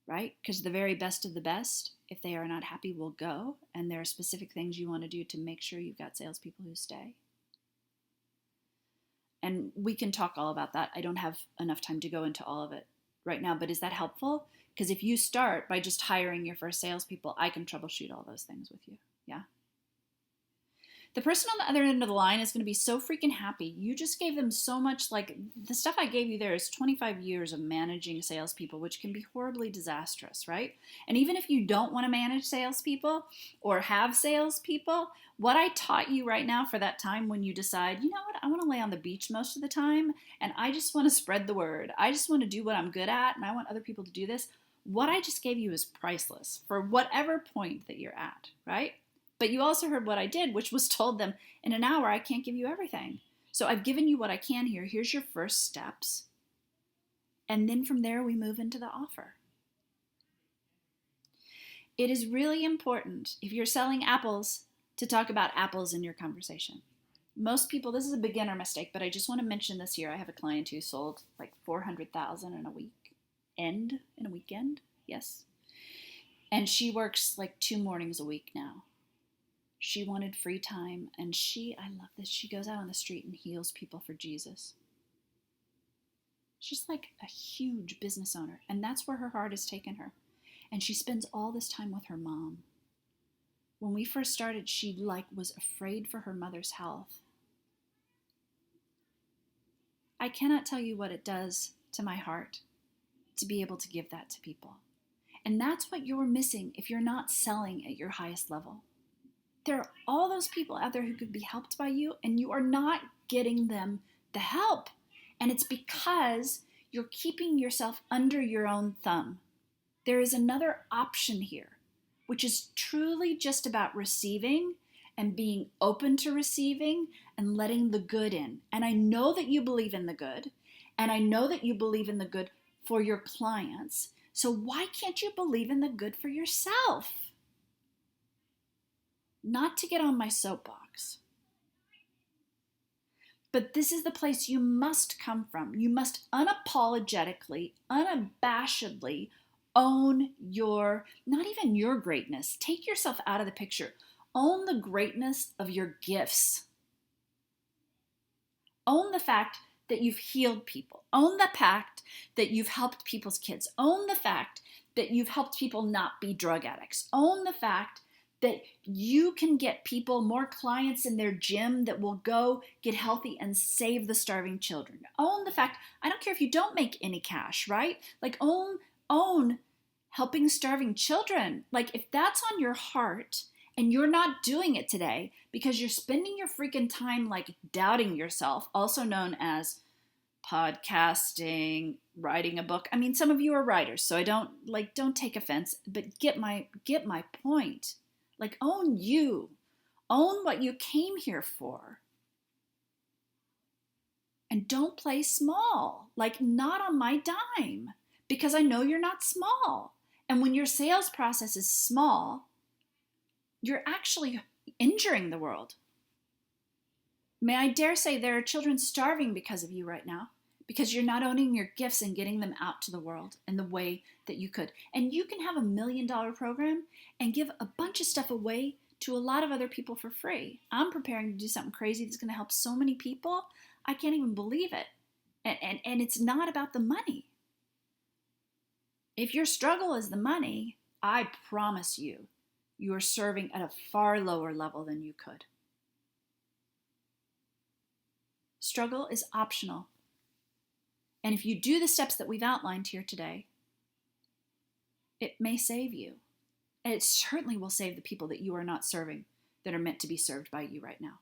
right? Because the very best of the best, if they are not happy, will go. And there are specific things you want to do to make sure you've got salespeople who stay. And we can talk all about that. I don't have enough time to go into all of it right now, but is that helpful? Because if you start by just hiring your first salespeople, I can troubleshoot all those things with you. Yeah. The person on the other end of the line is going to be so freaking happy. You just gave them so much. Like, the stuff I gave you there is 25 years of managing salespeople, which can be horribly disastrous, right? And even if you don't want to manage salespeople or have salespeople, what I taught you right now for that time when you decide, you know what, I want to lay on the beach most of the time and I just want to spread the word. I just want to do what I'm good at and I want other people to do this. What I just gave you is priceless for whatever point that you're at, right? But you also heard what I did, which was told them, in an hour, I can't give you everything. So I've given you what I can here. Here's your first steps. And then from there, we move into the offer. It is really important, if you're selling apples, to talk about apples in your conversation. Most people, this is a beginner mistake, but I just want to mention this here. I have a client who sold like $400,000 in a weekend. Yes. And she works like 2 mornings a week now. She wanted free time, and I love this, she goes out on the street and heals people for Jesus. She's like a huge business owner, and that's where her heart has taken her. And she spends all this time with her mom. When we first started, she was afraid for her mother's health. I cannot tell you what it does to my heart to be able to give that to people. And that's what you're missing if you're not selling at your highest level. There are all those people out there who could be helped by you, and you are not getting them the help. And it's because you're keeping yourself under your own thumb. There is another option here, which is truly just about receiving and being open to receiving and letting the good in. And I know that you believe in the good, and I know that you believe in the good for your clients. So why can't you believe in the good for yourself? Not to get on my soapbox, but this is the place you must come from. You must unapologetically, unabashedly own not even your greatness. Take yourself out of the picture. Own the greatness of your gifts. Own the fact that you've healed people. Own the fact that you've helped people's kids. Own the fact that you've helped people not be drug addicts. Own the fact that you can get people, more clients in their gym that will go get healthy and save the starving children. Own the fact, I don't care if you don't make any cash, right? Like own helping starving children. Like if that's on your heart and you're not doing it today because you're spending your freaking time like doubting yourself, also known as podcasting, writing a book. I mean, some of you are writers, so don't take offense, but get my point. Like, own you. Own what you came here for. And don't play small. Like, not on my dime. Because I know you're not small. And when your sales process is small, you're actually injuring the world. May I dare say there are children starving because of you right now. Because you're not owning your gifts and getting them out to the world in the way that you could. And you can have $1 million program and give a bunch of stuff away to a lot of other people for free. I'm preparing to do something crazy that's going to help so many people. I can't even believe it. And it's not about the money. If your struggle is the money, I promise you, you are serving at a far lower level than you could. Struggle is optional. And if you do the steps that we've outlined here today, it may save you. And it certainly will save the people that you are not serving that are meant to be served by you right now.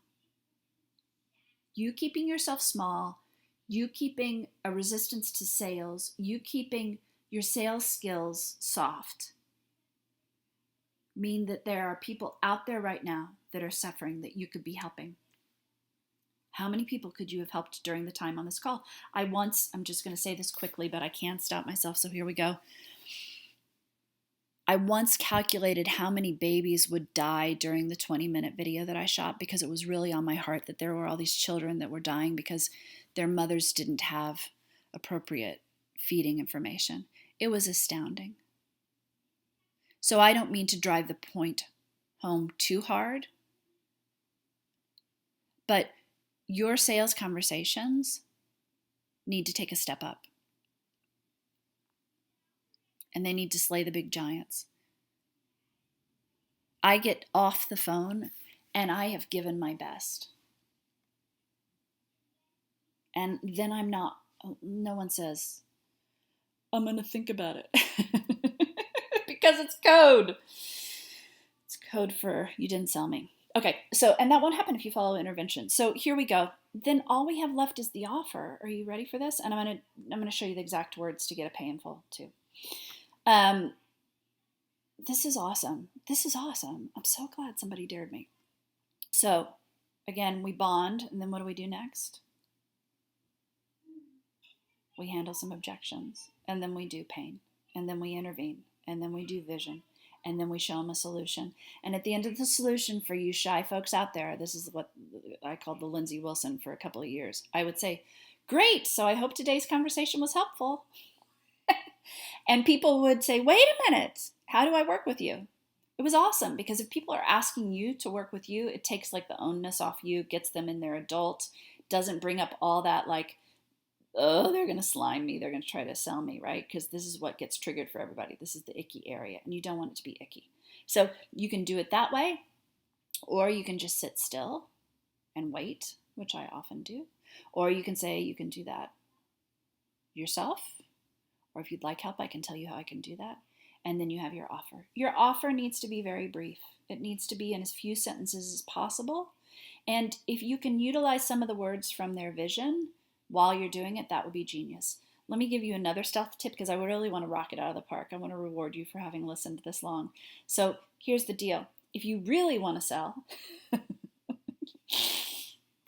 You keeping yourself small, you keeping a resistance to sales, you keeping your sales skills soft, mean that there are people out there right now that are suffering that you could be helping. How many people could you have helped during the time on this call? I'm just going to say this quickly, but I can't stop myself, so here we go. I once calculated how many babies would die during the 20-minute video that I shot because it was really on my heart that there were all these children that were dying because their mothers didn't have appropriate feeding information. It was astounding. So I don't mean to drive the point home too hard, but your sales conversations need to take a step up. And they need to slay the big giants. I get off the phone and I have given my best. And then no one says, I'm going to think about it. Because it's code. It's code for you didn't sell me. Okay, so, and that won't happen if you follow intervention. So here we go. Then all we have left is the offer. Are you ready for this? And I'm gonna show you the exact words to get a pay in full too. This is awesome. This is awesome. I'm so glad somebody dared me. So again, we bond, and then what do we do next? We handle some objections, and then we do pain, and then we intervene, and then we do vision, and then we show them a solution. And at the end of the solution, for you shy folks out there, this is what I called the Lindsay Wilson for a couple of years. I would say, great, so I hope today's conversation was helpful. And people would say, wait a minute, how do I work with you? It was awesome, because if people are asking you to work with you, it takes like the onus off you, gets them in their adult, doesn't bring up all that like, oh, they're going to slime me, they're going to try to sell me, right? Because this is what gets triggered for everybody. This is the icky area, and you don't want it to be icky. So you can do it that way, or you can just sit still and wait, which I often do. Or you can say you can do that yourself, or if you'd like help, I can tell you how I can do that. And then you have your offer. Your offer needs to be very brief. It needs to be in as few sentences as possible. And if you can utilize some of the words from their vision while you're doing it, that would be genius. Let me give you another stealth tip, because I really want to rock it out of the park. I want to reward you for having listened this long. So here's the deal. If you really want to sell,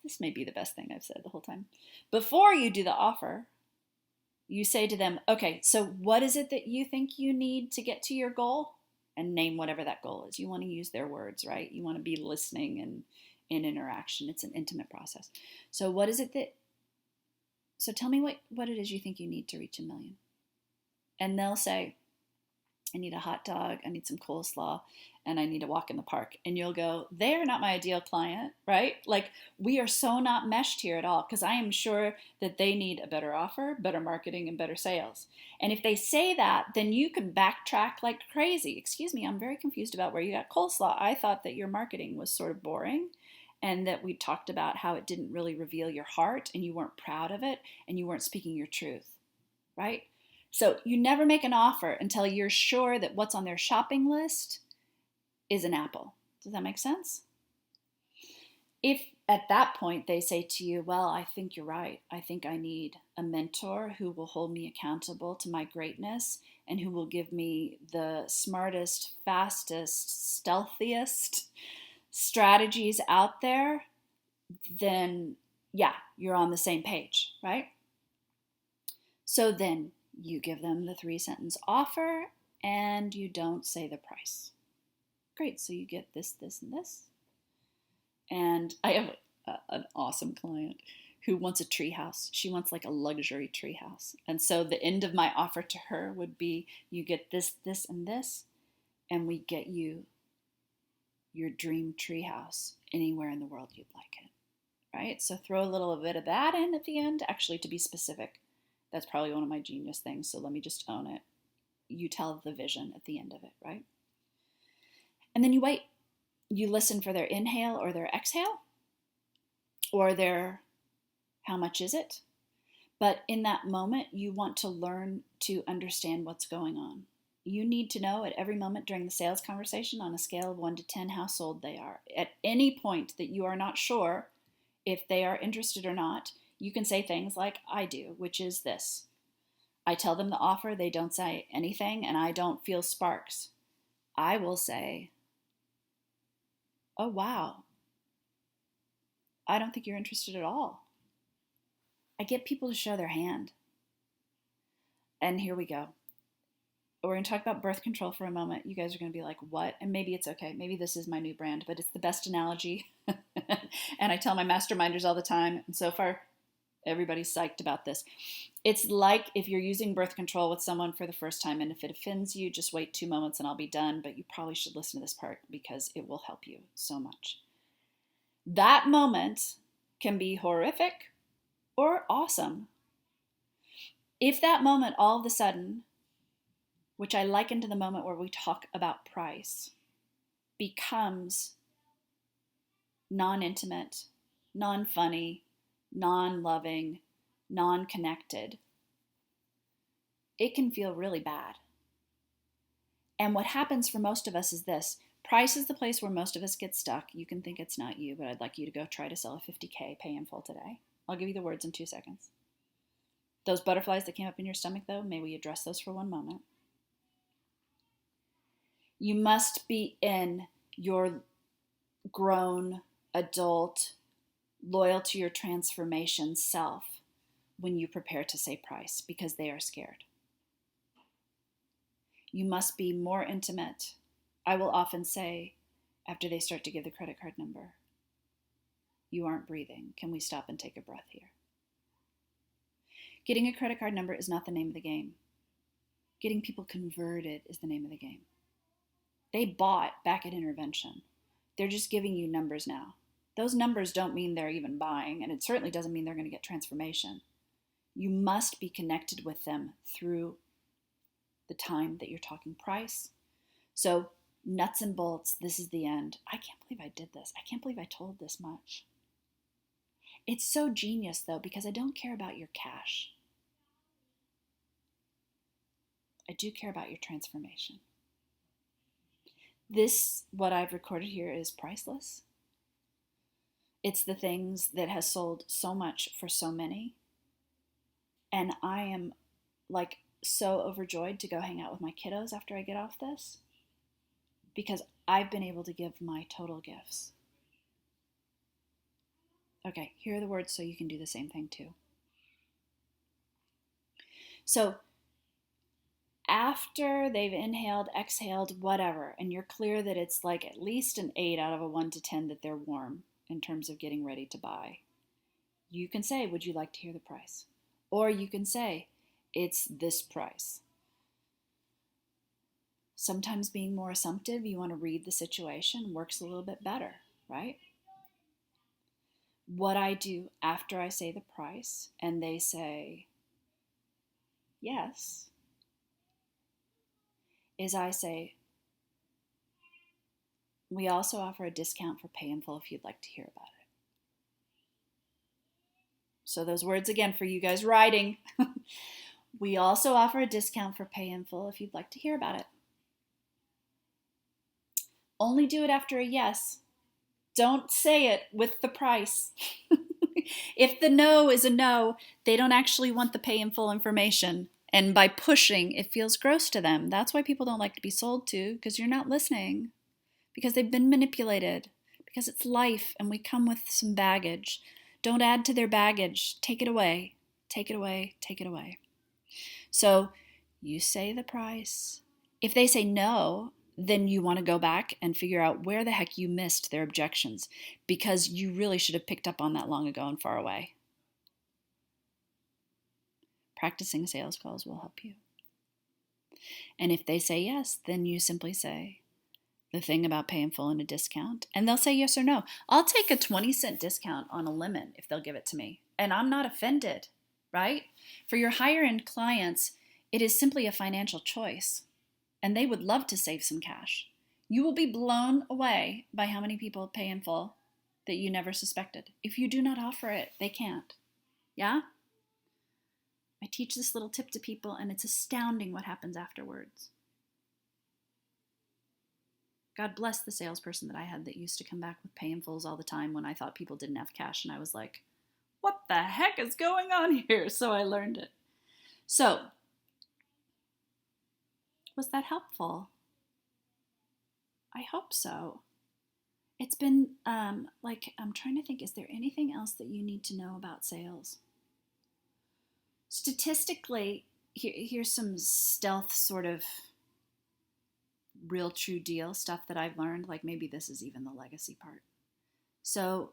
this may be the best thing I've said the whole time. Before you do the offer, you say to them, okay, so what is it that you think you need to get to your goal? And name whatever that goal is. You want to use their words, right? You want to be listening and in interaction. It's an intimate process. So what is it that, so tell me what it is you think you need to reach 1 million. And they'll say, I need a hot dog, I need some coleslaw, and I need a walk in the park. And you'll go, they're not my ideal client, right? Like, we are so not meshed here at all, because I am sure that they need a better offer, better marketing, and better sales. And if they say that, then you can backtrack like crazy. Excuse me, I'm very confused about where you got coleslaw. I thought that your marketing was sort of boring, and that we talked about how it didn't really reveal your heart, and you weren't proud of it, and you weren't speaking your truth, right? So you never make an offer until you're sure that what's on their shopping list is an apple. Does that make sense? If at that point they say to you, well, I think you're right. I think I need a mentor who will hold me accountable to my greatness and who will give me the smartest, fastest, stealthiest strategies out there, then yeah, you're on the same page, right? So then you give them the 3-sentence offer and you don't say the price. Great, so you get this, this, and this. And I have an awesome client who wants a tree house. She wants like a luxury tree house. And so the end of my offer to her would be, you get this, this, and this, and we get you your dream tree house anywhere in the world you'd like it, right? So throw a little bit of that in at the end, actually, to be specific. That's probably one of my genius things, so let me just own it. You tell the vision at the end of it, right? And then you wait. You listen for their inhale or their exhale, or their how much is it? But in that moment, you want to learn to understand what's going on. You need to know at every moment during the sales conversation, on a scale of 1 to 10, how sold they are. At any point that you are not sure if they are interested or not, you can say things like I do, which is this. I tell them the offer, they don't say anything, and I don't feel sparks. I will say, oh, wow, I don't think you're interested at all. I get people to show their hand. And here we go. We're going to talk about birth control for a moment. You guys are going to be like, what? And maybe it's okay. Maybe this is my new brand, but it's the best analogy. And I tell my masterminders all the time. And so far, everybody's psyched about this. It's like if you're using birth control with someone for the first time, and if it offends you, just wait 2 moments and I'll be done. But you probably should listen to this part because it will help you so much. That moment can be horrific or awesome. If that moment all of a sudden, which I liken to the moment where we talk about price, becomes non-intimate, non-funny, non-loving, non-connected, it can feel really bad. And what happens for most of us is this. Price is the place where most of us get stuck. You can think it's not you, but I'd like you to go try to sell a 50K pay in full today. I'll give you the words in 2 seconds. Those butterflies that came up in your stomach, though, may we address those for one moment? You must be in your grown, adult, loyal to your transformation self when you prepare to say price, because they are scared. You must be more intimate. I will often say, after they start to give the credit card number, you aren't breathing. Can we stop and take a breath here? Getting a credit card number is not the name of the game. Getting people converted is the name of the game. They bought back at intervention. They're just giving you numbers now. Those numbers don't mean they're even buying, and it certainly doesn't mean they're going to get transformation. You must be connected with them through the time that you're talking price. So nuts and bolts, this is the end. I can't believe I did this. I can't believe I told this much. It's so genius, though, because I don't care about your cash. I do care about your transformation. This, what I've recorded here, is priceless. It's the things that has sold so much for so many. And I am like so overjoyed to go hang out with my kiddos after I get off this, because I've been able to give my total gifts. Okay, here are the words so you can do the same thing too. So after they've inhaled, exhaled, whatever, and you're clear that it's like at least an 8 out of a 1 to 10 that they're warm in terms of getting ready to buy, you can say, would you like to hear the price? Or you can say, it's this price. Sometimes being more assumptive, you want to read the situation, works a little bit better, right? What I do after I say the price and they say yes, is I say, we also offer a discount for pay in full if you'd like to hear about it. So those words again for you guys writing. We also offer a discount for pay in full if you'd like to hear about it. Only do it after a yes. Don't say it with the price. If the no is a no, they don't actually want the pay in full information. And by pushing, it feels gross to them. That's why people don't like to be sold to, because you're not listening. Because they've been manipulated. Because it's life and we come with some baggage. Don't add to their baggage. Take it away. Take it away. Take it away. So you say the price. If they say no, then you want to go back and figure out where the heck you missed their objections, because you really should have picked up on that long ago and far away. Practicing sales calls will help you. And if they say yes, then you simply say the thing about pay in full and a discount, and they'll say yes or no. I'll take a 20-cent discount on a lemon if they'll give it to me, and I'm not offended, right? For your higher end clients, it is simply a financial choice. And they would love to save some cash. You will be blown away by how many people pay in full that you never suspected. If you do not offer it, they can't. Yeah? I teach this little tip to people, and it's astounding what happens afterwards. God bless the salesperson that I had that used to come back with pay in fulls all the time when I thought people didn't have cash, and I was like, what the heck is going on here? So I learned it. So, was that helpful? I hope so. It's been I'm trying to think, is there anything else that you need to know about sales? Statistically, here's some stealth sort of real true deal stuff that I've learned, like maybe this is even the legacy part. So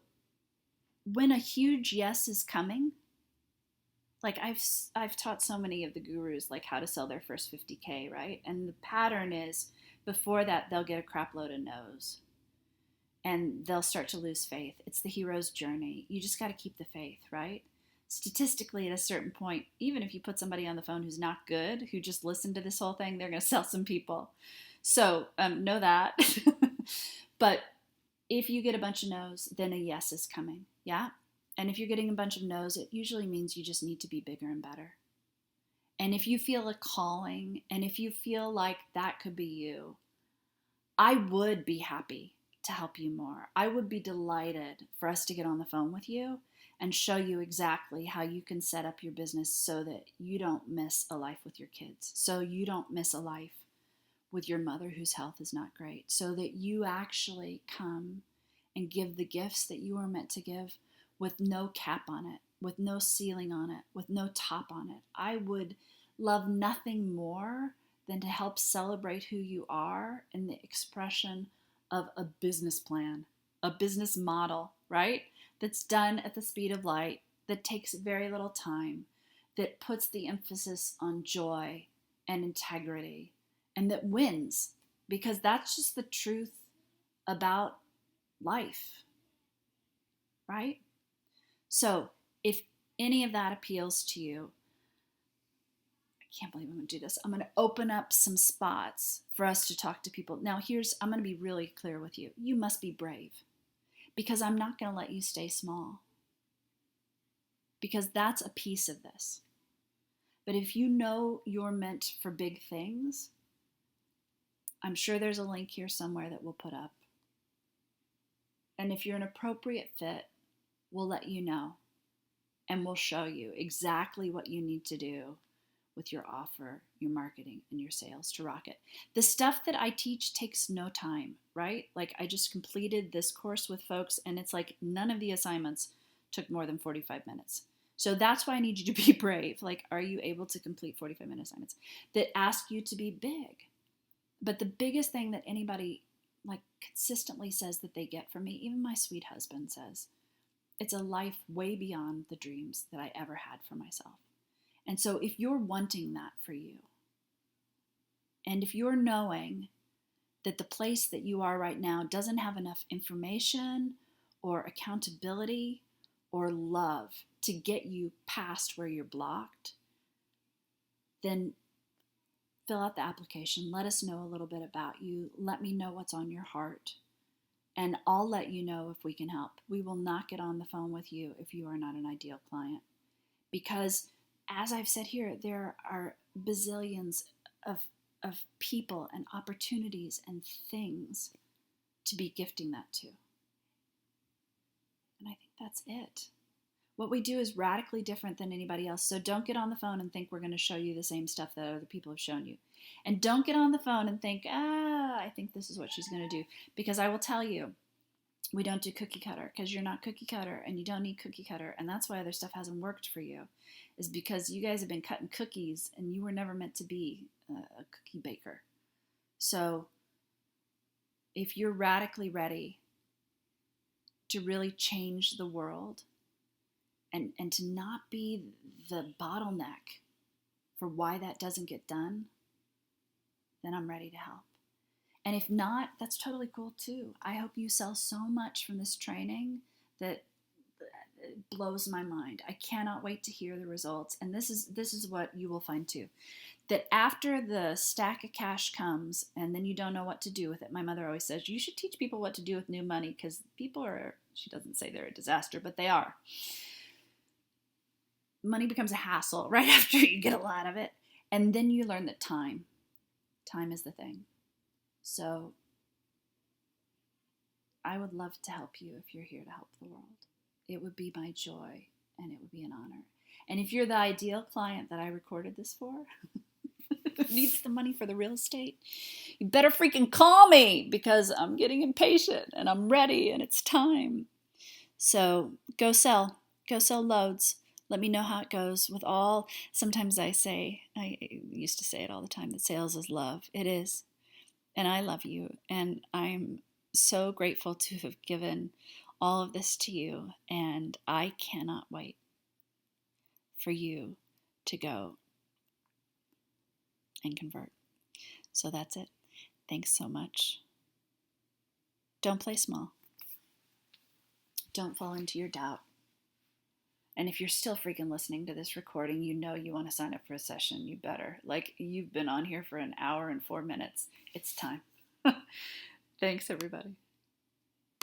when a huge yes is coming, like I've taught so many of the gurus like how to sell their first 50K, right? And the pattern is before that they'll get a crap load of no's and they'll start to lose faith. It's the hero's journey. You just got to keep the faith, right? Statistically, at a certain point, even if you put somebody on the phone who's not good, who just listened to this whole thing, they're going to sell some people. So know that. But If you get a bunch of no's, then a yes is coming. Yeah? And if you're getting a bunch of no's, it usually means you just need to be bigger and better. And if you feel a calling, and if you feel like that could be you, I would be happy to help you more. I would be delighted for us to get on the phone with you and show you exactly how you can set up your business so that you don't miss a life with your kids, so you don't miss a life with your mother whose health is not great, so that you actually come and give the gifts that you are meant to give with no cap on it, with no ceiling on it, with no top on it. I would love nothing more than to help celebrate who you are in the expression of a business plan, a business model, right? That's done at the speed of light, that takes very little time, that puts the emphasis on joy and integrity, and that wins, because that's just the truth about life, right? So if any of that appeals to you, I can't believe I'm going to do this. I'm going to open up some spots for us to talk to people. Now, I'm going to be really clear with you. You must be brave, because I'm not going to let you stay small, because that's a piece of this. But if you know you're meant for big things, I'm sure there's a link here somewhere that we'll put up. And if you're an appropriate fit, we'll let you know. And we'll show you exactly what you need to do with your offer, your marketing, and your sales to rock it. The stuff that I teach takes no time, right? Like, I just completed this course with folks, and it's like none of the assignments took more than 45 minutes. So that's why I need you to be brave. Like, are you able to complete 45-minute assignments that ask you to be big? But the biggest thing that anybody like consistently says that they get from me, even my sweet husband says, it's a life way beyond the dreams that I ever had for myself. And so if you're wanting that for you, and if you're knowing that the place that you are right now doesn't have enough information or accountability or love to get you past where you're blocked, then fill out the application. Let us know a little bit about you. Let me know what's on your heart. And I'll let you know if we can help. We will not get on the phone with you if you are not an ideal client. Because, as I've said here, there are bazillions of people and opportunities and things to be gifting that to. And I think that's it. What we do is radically different than anybody else. So don't get on the phone and think we're going to show you the same stuff that other people have shown you. And don't get on the phone and think, I think this is what she's going to do. Because I will tell you, we don't do cookie cutter, because you're not cookie cutter and you don't need cookie cutter. And that's why other stuff hasn't worked for you, is because you guys have been cutting cookies and you were never meant to be a cookie baker. So if you're radically ready to really change the world, and to not be the bottleneck for why that doesn't get done, then I'm ready to help. And if not, that's totally cool too. I hope you sell so much from this training that it blows my mind. I cannot wait to hear the results. And this is what you will find too. That after the stack of cash comes and then you don't know what to do with it, my mother always says, you should teach people what to do with new money, because people are, she doesn't say they're a disaster, but they are. Money becomes a hassle right after you get a lot of it. And then you learn that time is the thing. So I would love to help you if you're here to help the world. It would be my joy and it would be an honor. And if you're the ideal client that I recorded this for, needs the money for the real estate, you better freaking call me, because I'm getting impatient and I'm ready and it's time. So go sell loads. Let me know how it goes with all. Sometimes I used to say it all the time, that sales is love. It is. And I love you. And I'm so grateful to have given all of this to you. And I cannot wait for you to go and convert. So that's it. Thanks so much. Don't play small. Don't fall into your doubt. And if you're still freaking listening to this recording, you know you want to sign up for a session. You better. Like, you've been on here for an hour and 4 minutes. It's time. Thanks, everybody.